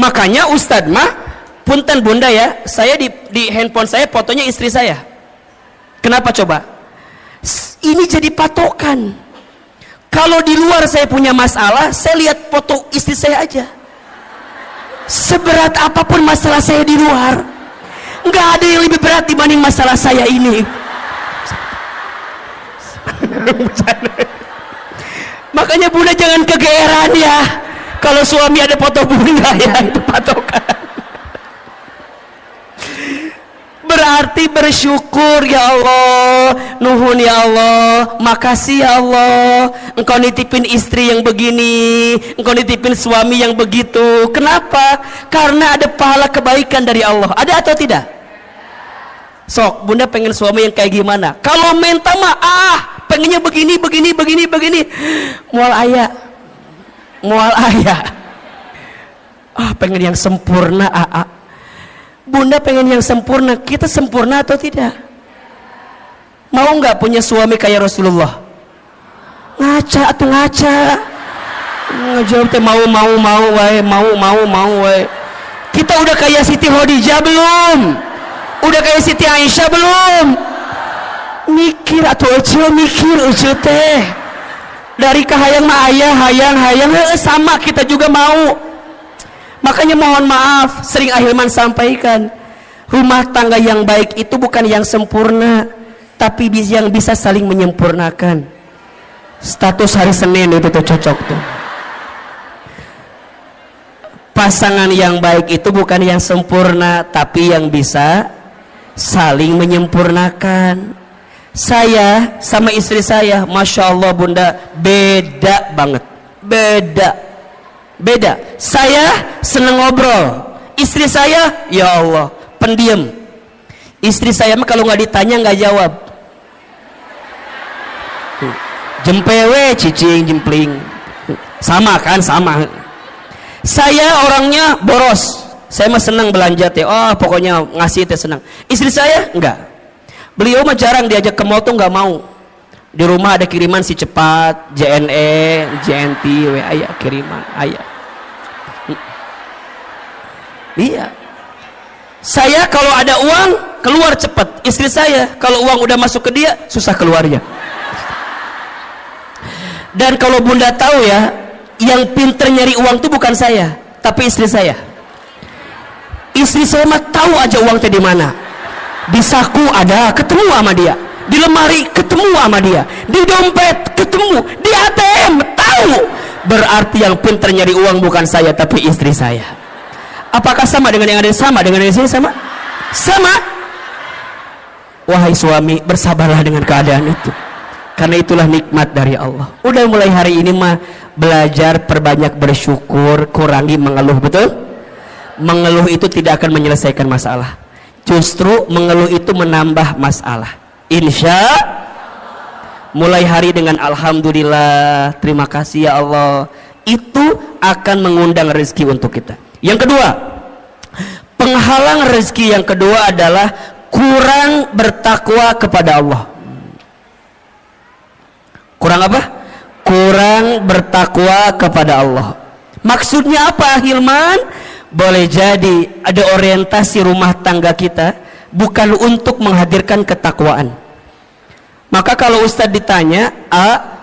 Makanya Ustadz mah punten bunda ya, saya di handphone saya fotonya istri saya. Kenapa coba? Ini jadi patokan. Kalau di luar saya punya masalah, saya lihat foto istri saya aja. Seberat apapun masalah saya di luar, nggak ada yang lebih berat dibanding masalah saya ini. Makanya bunda jangan kegeeran ya kalau suami ada foto bunda, ya itu patokan. Berarti bersyukur, ya Allah, nuhun ya Allah, makasih ya Allah, engkau nitipin istri yang begini, engkau nitipin suami yang begitu. Kenapa? Karena ada pahala kebaikan dari Allah. Ada atau tidak? Sok, bunda pengen suami yang kayak gimana? Kalau minta mah pengennya begini. Mual ayah. Pengen yang sempurna. Bunda pengen yang sempurna. Kita sempurna atau tidak? Mau nggak punya suami kayak Rasulullah? Ngaca atau ngaca? Ngejawab teh mau wae. Kita udah kayak Siti Khadijah belum? Udah kayak Siti Aisyah belum? Mikir atau mikir teh. Dari kahayang mah ayah, hayang sama, kita juga mau. Makanya mohon maaf, sering Ahilman sampaikan, rumah tangga yang baik itu bukan yang sempurna, tapi yang bisa saling menyempurnakan. Status hari Senin itu tuh cocok tuh. Pasangan yang baik itu bukan yang sempurna, tapi yang bisa saling menyempurnakan. Saya sama istri saya, Masya Allah bunda, beda banget. Beda. Saya seneng ngobrol, istri saya, ya Allah, pendiam. Istri saya mah kalau nggak ditanya nggak jawab. Jempewe, cicing, jempling. Sama kan, sama. Saya orangnya boros. Saya mah seneng belanja teh. Pokoknya ngasih teh senang. Istri saya enggak. Beliau mah jarang diajak ke mall tuh nggak mau. Di rumah ada kiriman si cepat, JNE, JNT, WA kiriman, ayah. Iya. Saya kalau ada uang keluar cepat. Istri saya kalau uang udah masuk ke dia susah keluarnya. Dan kalau bunda tahu ya, yang pinter nyari uang tuh bukan saya, tapi istri saya. Istri saya mah tahu aja uang teh di mana. Di saku ada, ketemu sama dia. Di lemari ketemu sama dia. Di dompet ketemu. Di ATM tahu. Berarti yang pintar nyari uang bukan saya, tapi istri saya. Apakah sama dengan yang ada sama dengan yang sini? Sama. Wahai suami, bersabarlah dengan keadaan itu. Karena itulah nikmat dari Allah. Udah mulai hari ini mah belajar perbanyak bersyukur, kurangi mengeluh, betul? Mengeluh itu tidak akan menyelesaikan masalah. Justru mengeluh itu menambah masalah. Insya mulai hari dengan alhamdulillah, terima kasih ya Allah, itu akan mengundang rezeki untuk kita. Yang kedua, penghalang rezeki yang kedua adalah kurang bertakwa kepada Allah. Kurang apa? Kurang bertakwa kepada Allah. Maksudnya apa, Hilman? Boleh jadi ada orientasi rumah tangga kita bukan untuk menghadirkan ketakwaan. Maka kalau Ustadz ditanya,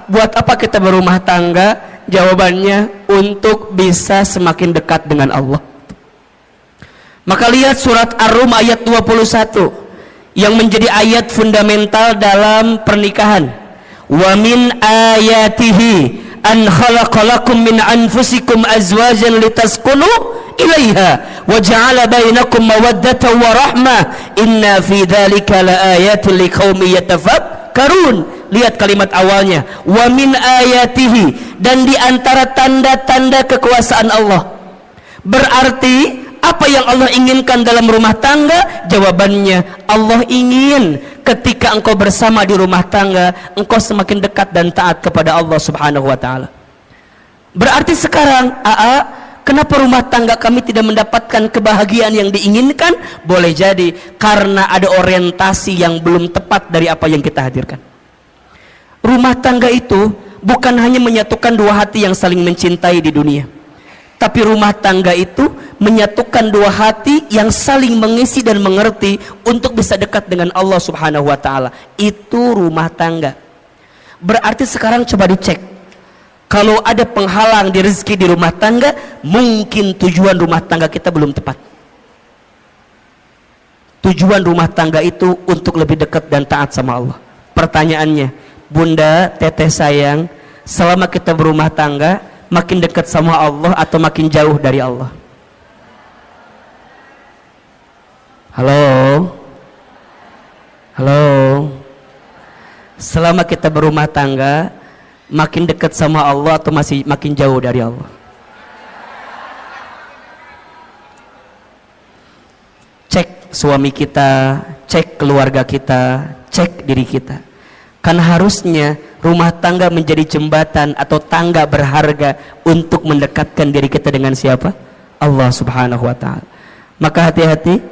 buat apa kita berumah tangga? Jawabannya untuk bisa semakin dekat dengan Allah. Maka lihat surat Ar-Rum ayat 21 yang menjadi ayat fundamental dalam pernikahan. Wa min ayatihi an khalaqalakum min anfusikum azwajan litaskunu ilaiha wa ja'ala bainakum mawaddatan wa rahmah inna fi dzalika laayatin liqaumin yatafakkarun. Lihat kalimat awalnya, wa min ayatihi, dan di antara tanda-tanda kekuasaan Allah. Berarti apa yang Allah inginkan dalam rumah tangga? Jawabannya, Allah ingin ketika engkau bersama di rumah tangga, engkau semakin dekat dan taat kepada Allah subhanahu wa ta'ala. Berarti sekarang, kenapa rumah tangga kami tidak mendapatkan kebahagiaan yang diinginkan? Boleh jadi karena ada orientasi yang belum tepat dari apa yang kita hadirkan. Rumah tangga itu bukan hanya menyatukan dua hati yang saling mencintai di dunia, tapi rumah tangga itu menyatukan dua hati yang saling mengisi dan mengerti untuk bisa dekat dengan Allah subhanahu wa ta'ala. Itu rumah tangga. Berarti sekarang coba dicek, kalau ada penghalang di rezeki di rumah tangga, mungkin tujuan rumah tangga kita belum tepat. Tujuan rumah tangga itu untuk lebih dekat dan taat sama Allah. Pertanyaannya, Bunda, Teteh sayang, selama kita berumah tangga, makin dekat sama Allah atau makin jauh dari Allah? Halo? Halo? Selama kita berumah tangga, makin dekat sama Allah atau masih makin jauh dari Allah? Cek suami kita, cek keluarga kita, cek diri kita. Kan harusnya rumah tangga menjadi jembatan atau tangga berharga untuk mendekatkan diri kita dengan siapa? Allah subhanahu wa ta'ala. Maka hati-hati,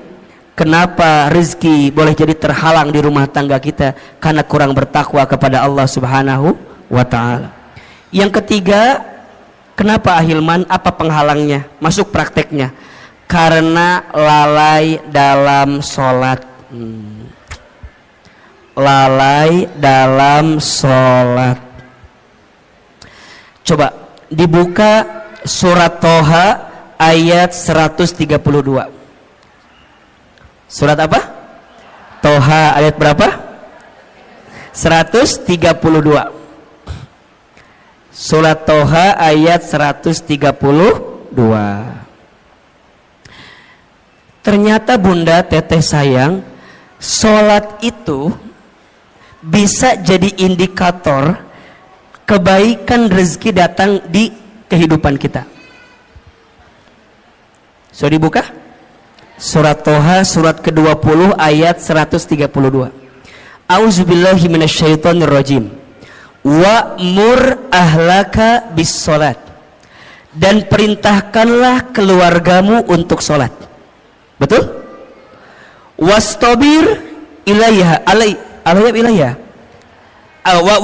kenapa rezeki boleh jadi terhalang di rumah tangga kita? Karena kurang bertakwa kepada Allah subhanahu wa ta'ala. Yang ketiga, kenapa Ahilman? Apa penghalangnya? Masuk prakteknya. Karena lalai dalam sholat. Lalai dalam sholat. Coba dibuka surat Toha ayat 132. Surat apa? Toha ayat berapa? 132. Surat Toha ayat 132. Ternyata Bunda, Teteh sayang, sholat itu bisa jadi indikator kebaikan rezeki datang di kehidupan kita. Sudah dibuka? Surat Toha surat ke-20 ayat 132. A'udzubillahi minasyaitonirrajim. Wa'mur ahlaka bis sholat, dan perintahkanlah keluargamu untuk sholat. Betul? Wastabir ilaiha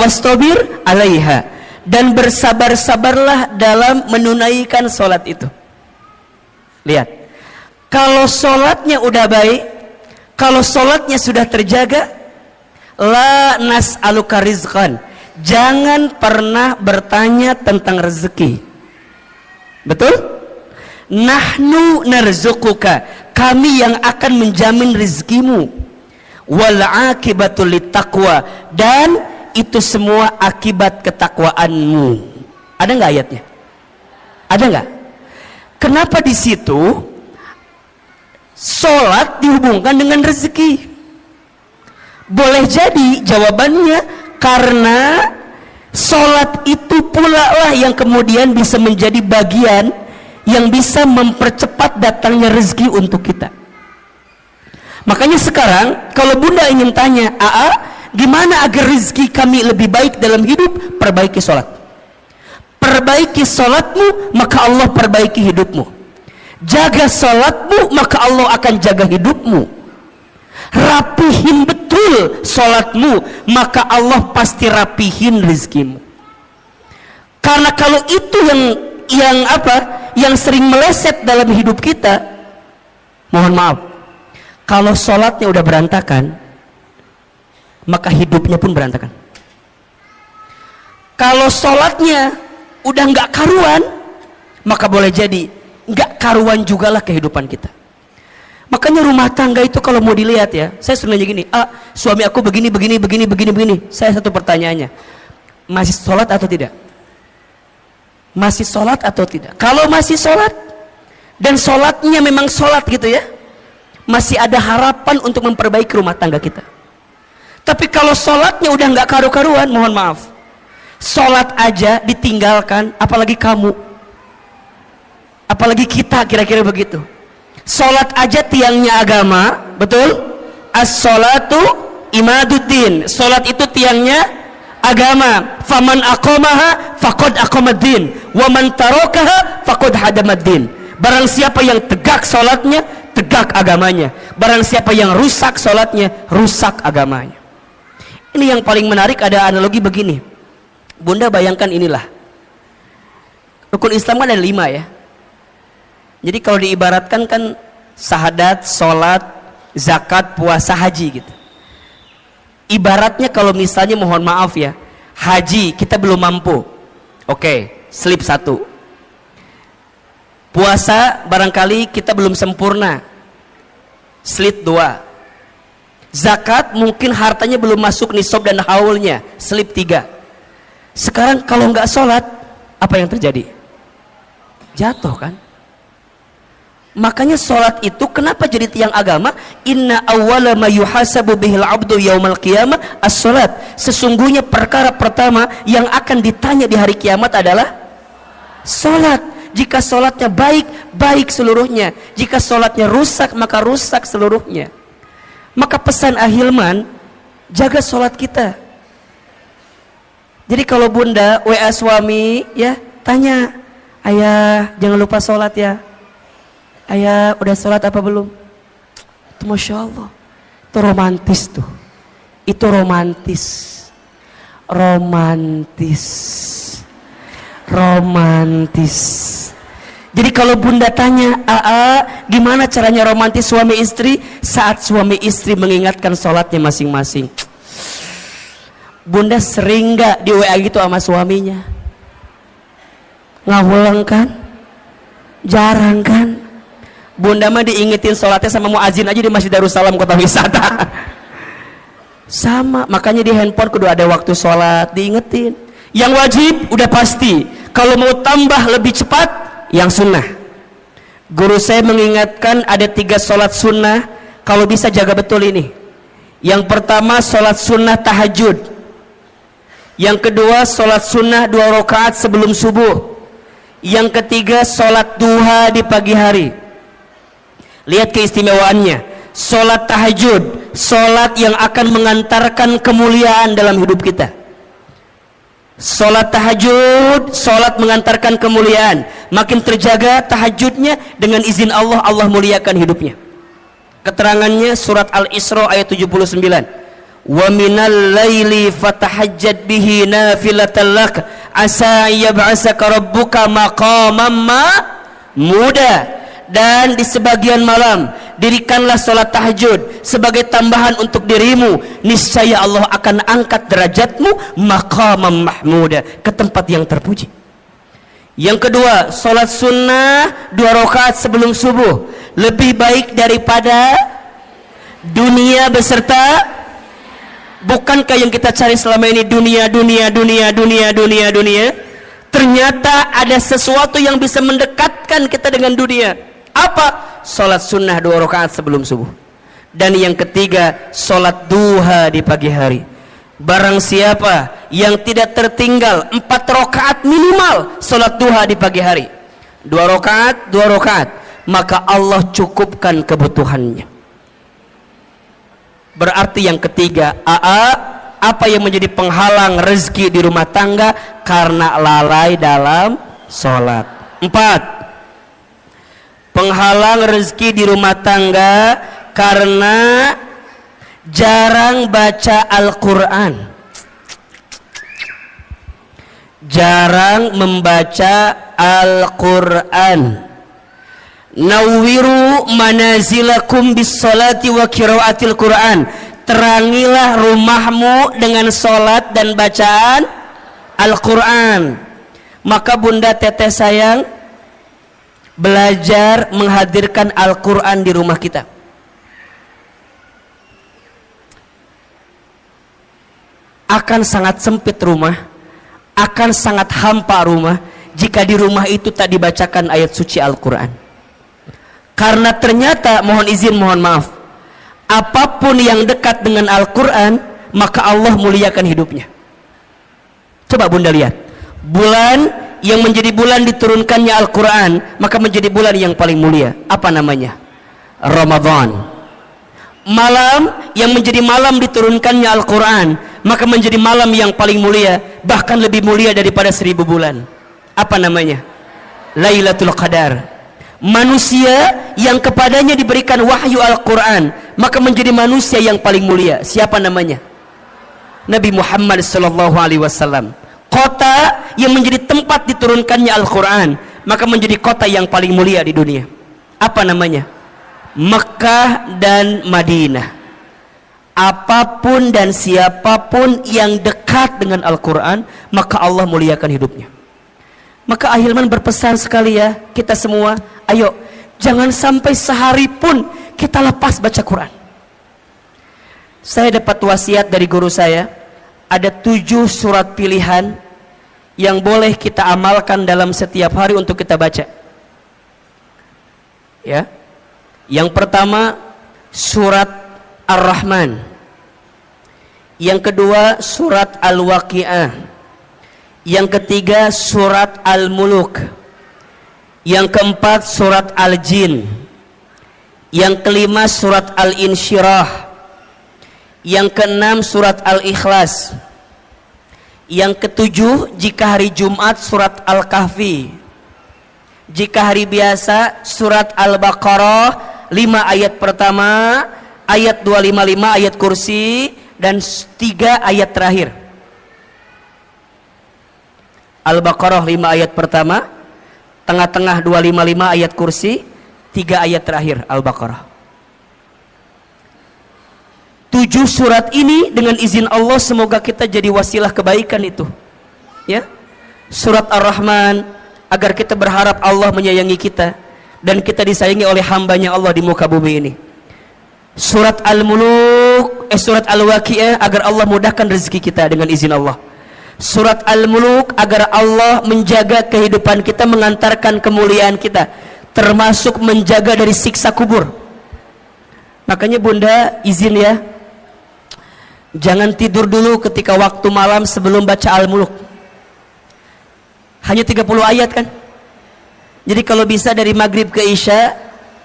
wastabir alaiha, dan bersabar-sabarlah dalam menunaikan sholat itu. Lihat, kalau sholatnya udah baik, kalau sholatnya sudah terjaga, la nas'aluka rizqan, jangan pernah bertanya tentang rezeki. Betul? Nahnu narzuquka, kami yang akan menjamin rezekimu. Wal akibatul littaqwa, dan itu semua akibat ketakwaanmu. Ada nggak ayatnya? Ada nggak? Kenapa di situ sholat dihubungkan dengan rezeki? Boleh jadi jawabannya karena sholat itu pula lah yang kemudian bisa menjadi bagian yang bisa mempercepat datangnya rezeki untuk kita. Makanya sekarang kalau Bunda ingin tanya, gimana agar rezeki kami lebih baik dalam hidup? Perbaiki sholat. Perbaiki sholatmu, maka Allah perbaiki hidupmu. Jaga sholatmu, maka Allah akan jaga hidupmu. Rapihin betul sholatmu, maka Allah pasti rapihin rezekimu. Karena kalau itu yang sering meleset dalam hidup kita, mohon maaf, kalau sholatnya udah berantakan, maka hidupnya pun berantakan. Kalau sholatnya udah nggak karuan, maka boleh jadi nggak karuan juga lah kehidupan kita. Makanya rumah tangga itu kalau mau dilihat ya, saya sering nanya gini, suami aku begini. Saya satu pertanyaannya, masih sholat atau tidak? Masih sholat atau tidak? Kalau masih sholat dan sholatnya memang sholat gitu ya, masih ada harapan untuk memperbaiki rumah tangga kita. Tapi kalau sholatnya udah nggak karu-karuan, mohon maaf, sholat aja ditinggalkan, apalagi kamu, apalagi kita, kira-kira begitu. Sholat aja tiangnya agama, betul? As-sholatu imaduddin, sholat itu tiangnya agama. Faman aqamaha faqad aqamaddin, wa man tarakaha faqad hadamaddin. Barang siapa yang tegak sholatnya, tegak agamanya. Barang siapa yang rusak sholatnya, rusak agamanya. Ini yang paling menarik, ada analogi begini. Bunda bayangkan inilah, rukun Islam kan ada 5 ya. Jadi kalau diibaratkan kan syahadat, sholat, zakat, puasa, haji gitu. Ibaratnya kalau misalnya, mohon maaf ya, haji kita belum mampu, oke, slip 1. Puasa barangkali kita belum sempurna, slip 2. Zakat mungkin hartanya belum masuk nisab dan haulnya, slip 3. Sekarang kalau nggak sholat, apa yang terjadi? Jatuh kan? Makanya sholat itu kenapa jadi tiang agama? Inna awwala ma yuhasabu bihil abdu yaumal qiyamah as-sholat. Sesungguhnya perkara pertama yang akan ditanya di hari kiamat adalah sholat. Jika sholatnya baik, baik seluruhnya. Jika sholatnya rusak, maka rusak seluruhnya. Maka pesan Ahilman, jaga sholat kita. Jadi kalau bunda WA suami ya, tanya, ayah jangan lupa sholat ya, ayah udah sholat apa belum? Itu Masya Allah, itu romantis tuh, itu romantis, romantis, romantis. Jadi kalau bunda tanya, gimana caranya romantis suami istri? Saat suami istri mengingatkan sholatnya masing-masing. Bunda sering gak di WA gitu sama suaminya? Ngawulang kan? Jarang kan? Bunda mah diingetin sholatnya sama muazin aja di Masjid Darussalam Kota Wisata. Sama, makanya di handphone kudu ada waktu sholat, diingetin. Yang wajib udah pasti. Kalau mau tambah lebih cepat, yang sunnah. Guru saya mengingatkan ada 3 sholat sunnah, kalau bisa jaga betul ini. Yang pertama sholat sunnah tahajud. Yang kedua sholat sunnah 2 rakaat sebelum subuh. Yang ketiga sholat duha di pagi hari. Lihat keistimewaannya. Sholat tahajud, sholat yang akan mengantarkan kemuliaan dalam hidup kita. Sholat tahajud, sholat mengantarkan kemuliaan. Makin terjaga tahajudnya, dengan izin Allah, Allah muliakan hidupnya. Keterangannya surat Al-Isra ayat 79. Wa minal laili fatahajjad bihi nafilatan lak asa yab'asaka rabbuka maqaman mahmuda. Dan di sebagian malam dirikanlah sholat tahajud sebagai tambahan untuk dirimu, niscaya Allah akan angkat derajatmu maqaman mahmuda, ke tempat yang terpuji. Yang kedua, sholat sunnah 2 rakaat sebelum subuh lebih baik daripada dunia beserta. Bukankah yang kita cari selama ini dunia? Ternyata ada sesuatu yang bisa mendekatkan kita dengan dunia. Apa? Sholat sunnah 2 rakaat sebelum subuh. Dan yang ketiga, sholat duha di pagi hari. Barang siapa yang tidak tertinggal 4 rakaat minimal sholat duha di pagi hari, 2 rakaat, maka Allah cukupkan kebutuhannya. Berarti yang ketiga, apa yang menjadi penghalang rezeki di rumah tangga? Karena lalai dalam sholat. 4, penghalang rezeki di rumah tangga karena jarang baca Al-Quran, jarang membaca Al-Quran. Nawwiru manazilakum bis salati wa qiraatil Quran. Terangilah rumahmu dengan salat dan bacaan Al-Quran. Maka bunda teteh sayang, belajar menghadirkan Al-Quran di rumah kita. Akan sangat sempit rumah, akan sangat hampa rumah jika di rumah itu tak dibacakan ayat suci Al-Quran. Karena ternyata, mohon izin, mohon maaf, apapun yang dekat dengan Al-Quran maka Allah muliakan hidupnya. Coba bunda lihat, bulan yang menjadi bulan diturunkannya Al-Quran, maka menjadi bulan yang paling mulia. Apa namanya? Ramadan. Malam yang menjadi malam diturunkannya Al-Quran, maka menjadi malam yang paling mulia, bahkan lebih mulia daripada 1000 bulan. Apa namanya? Lailatul Qadar. Manusia yang kepadanya diberikan wahyu Al-Quran, maka menjadi manusia yang paling mulia. Siapa namanya? Nabi Muhammad SAW. Kota yang menjadi tempat diturunkannya Al-Quran, maka menjadi kota yang paling mulia di dunia. Apa namanya? Mekah dan Madinah. Apapun dan siapapun yang dekat dengan Al-Quran, maka Allah muliakan hidupnya. Maka Ahilman berpesan sekali ya, kita semua, ayo jangan sampai sehari pun kita lepas baca Quran. Saya dapat wasiat dari guru saya, ada 7 surat pilihan yang boleh kita amalkan dalam setiap hari untuk kita baca. Ya. Yang pertama surat Ar-Rahman. Yang kedua surat Al-Waqi'ah. Yang ketiga surat Al-Muluk. Yang keempat surat Al-Jin. Yang kelima surat Al-Insyirah. Yang keenam surat Al-Ikhlas. Yang ketujuh jika hari Jumat surat Al-Kahfi. Jika hari biasa surat Al-Baqarah 5 ayat pertama, ayat 255 ayat kursi, dan 3 ayat terakhir. Al-Baqarah 5 ayat pertama, tengah-tengah 255 ayat kursi, 3 ayat terakhir Al-Baqarah. 7 surat ini dengan izin Allah semoga kita jadi wasilah kebaikan itu. Ya. Surat Ar-Rahman agar kita berharap Allah menyayangi kita dan kita disayangi oleh hambanya Allah di muka bumi ini. Surat Al-Muluk, surat Al-Waqi'ah agar Allah mudahkan rezeki kita dengan izin Allah. Surat Al-Muluk agar Allah menjaga kehidupan kita, mengantarkan kemuliaan kita, termasuk menjaga dari siksa kubur. Makanya bunda izin ya, jangan tidur dulu ketika waktu malam sebelum baca Al-Muluk. Hanya 30 ayat kan. Jadi kalau bisa dari maghrib ke isya,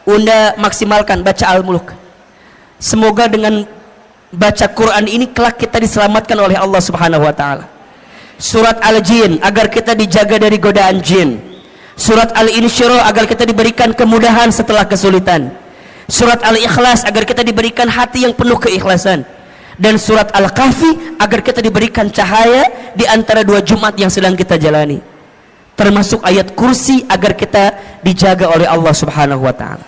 bunda maksimalkan baca Al-Muluk. Semoga dengan baca Quran ini kelak kita diselamatkan oleh Allah Subhanahu wa taala. Surat Al-Jin agar kita dijaga dari godaan jin. Surat Al-Insyirah agar kita diberikan kemudahan setelah kesulitan. Surat Al-Ikhlas agar kita diberikan hati yang penuh keikhlasan. Dan surat Al-Kahfi agar kita diberikan cahaya di antara 2 Jumat yang sedang kita jalani. Termasuk ayat kursi agar kita dijaga oleh Allah Subhanahu wa taala.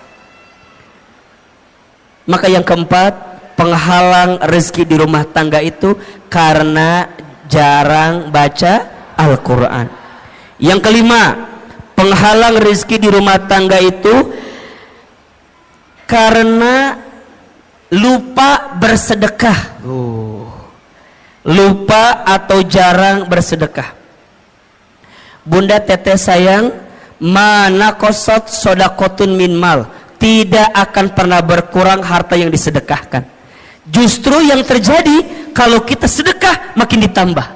Maka yang keempat, penghalang rezeki di rumah tangga itu karena jarang baca Al-Quran. Yang kelima, penghalang rezeki di rumah tangga itu karena lupa bersedekah. Lupa atau jarang bersedekah. Bunda teteh sayang, mana kosot sodakotun min mal, tidak akan pernah berkurang harta yang disedekahkan. Justru yang terjadi kalau kita sedekah makin ditambah.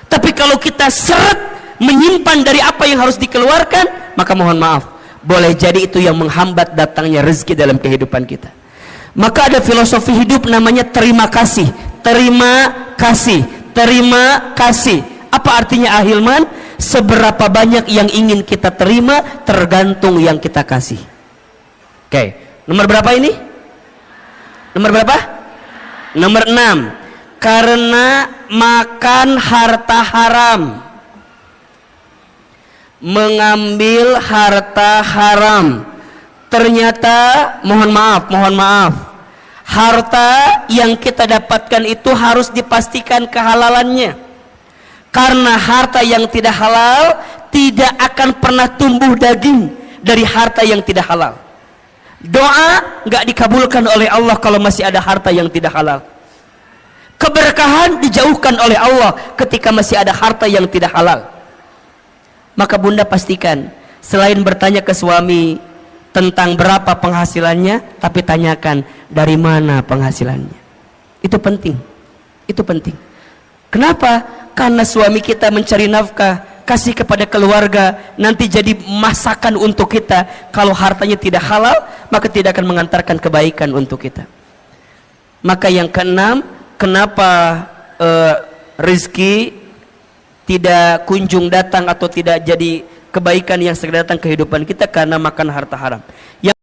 Tapi kalau kita seret menyimpan dari apa yang harus dikeluarkan, maka mohon maaf, boleh jadi itu yang menghambat datangnya rezeki dalam kehidupan kita. Maka ada filosofi hidup namanya terima kasih. Terima kasih, terima kasih. Apa artinya Ahilman? Seberapa banyak yang ingin kita terima tergantung yang kita kasih. Oke, nomor berapa ini? Nomor berapa? Nomor 6. Karena makan harta haram, mengambil harta haram, ternyata mohon maaf, harta yang kita dapatkan itu harus dipastikan kehalalannya. Karena harta yang tidak halal tidak akan pernah tumbuh daging dari harta yang tidak halal. Doa nggak dikabulkan oleh Allah kalau masih ada harta yang tidak halal. Keberkahan dijauhkan oleh Allah ketika masih ada harta yang tidak halal. Maka bunda pastikan, selain bertanya ke suami tentang berapa penghasilannya, tapi tanyakan dari mana penghasilannya. Itu penting. Itu penting. Kenapa? Karena suami kita mencari nafkah, kasih kepada keluarga, nanti jadi masakan untuk kita. Kalau hartanya tidak halal, maka tidak akan mengantarkan kebaikan untuk kita. Maka yang keenam, kenapa rezeki tidak kunjung datang atau tidak jadi kebaikan yang segera datang kehidupan kita? Karena makan harta haram. Yang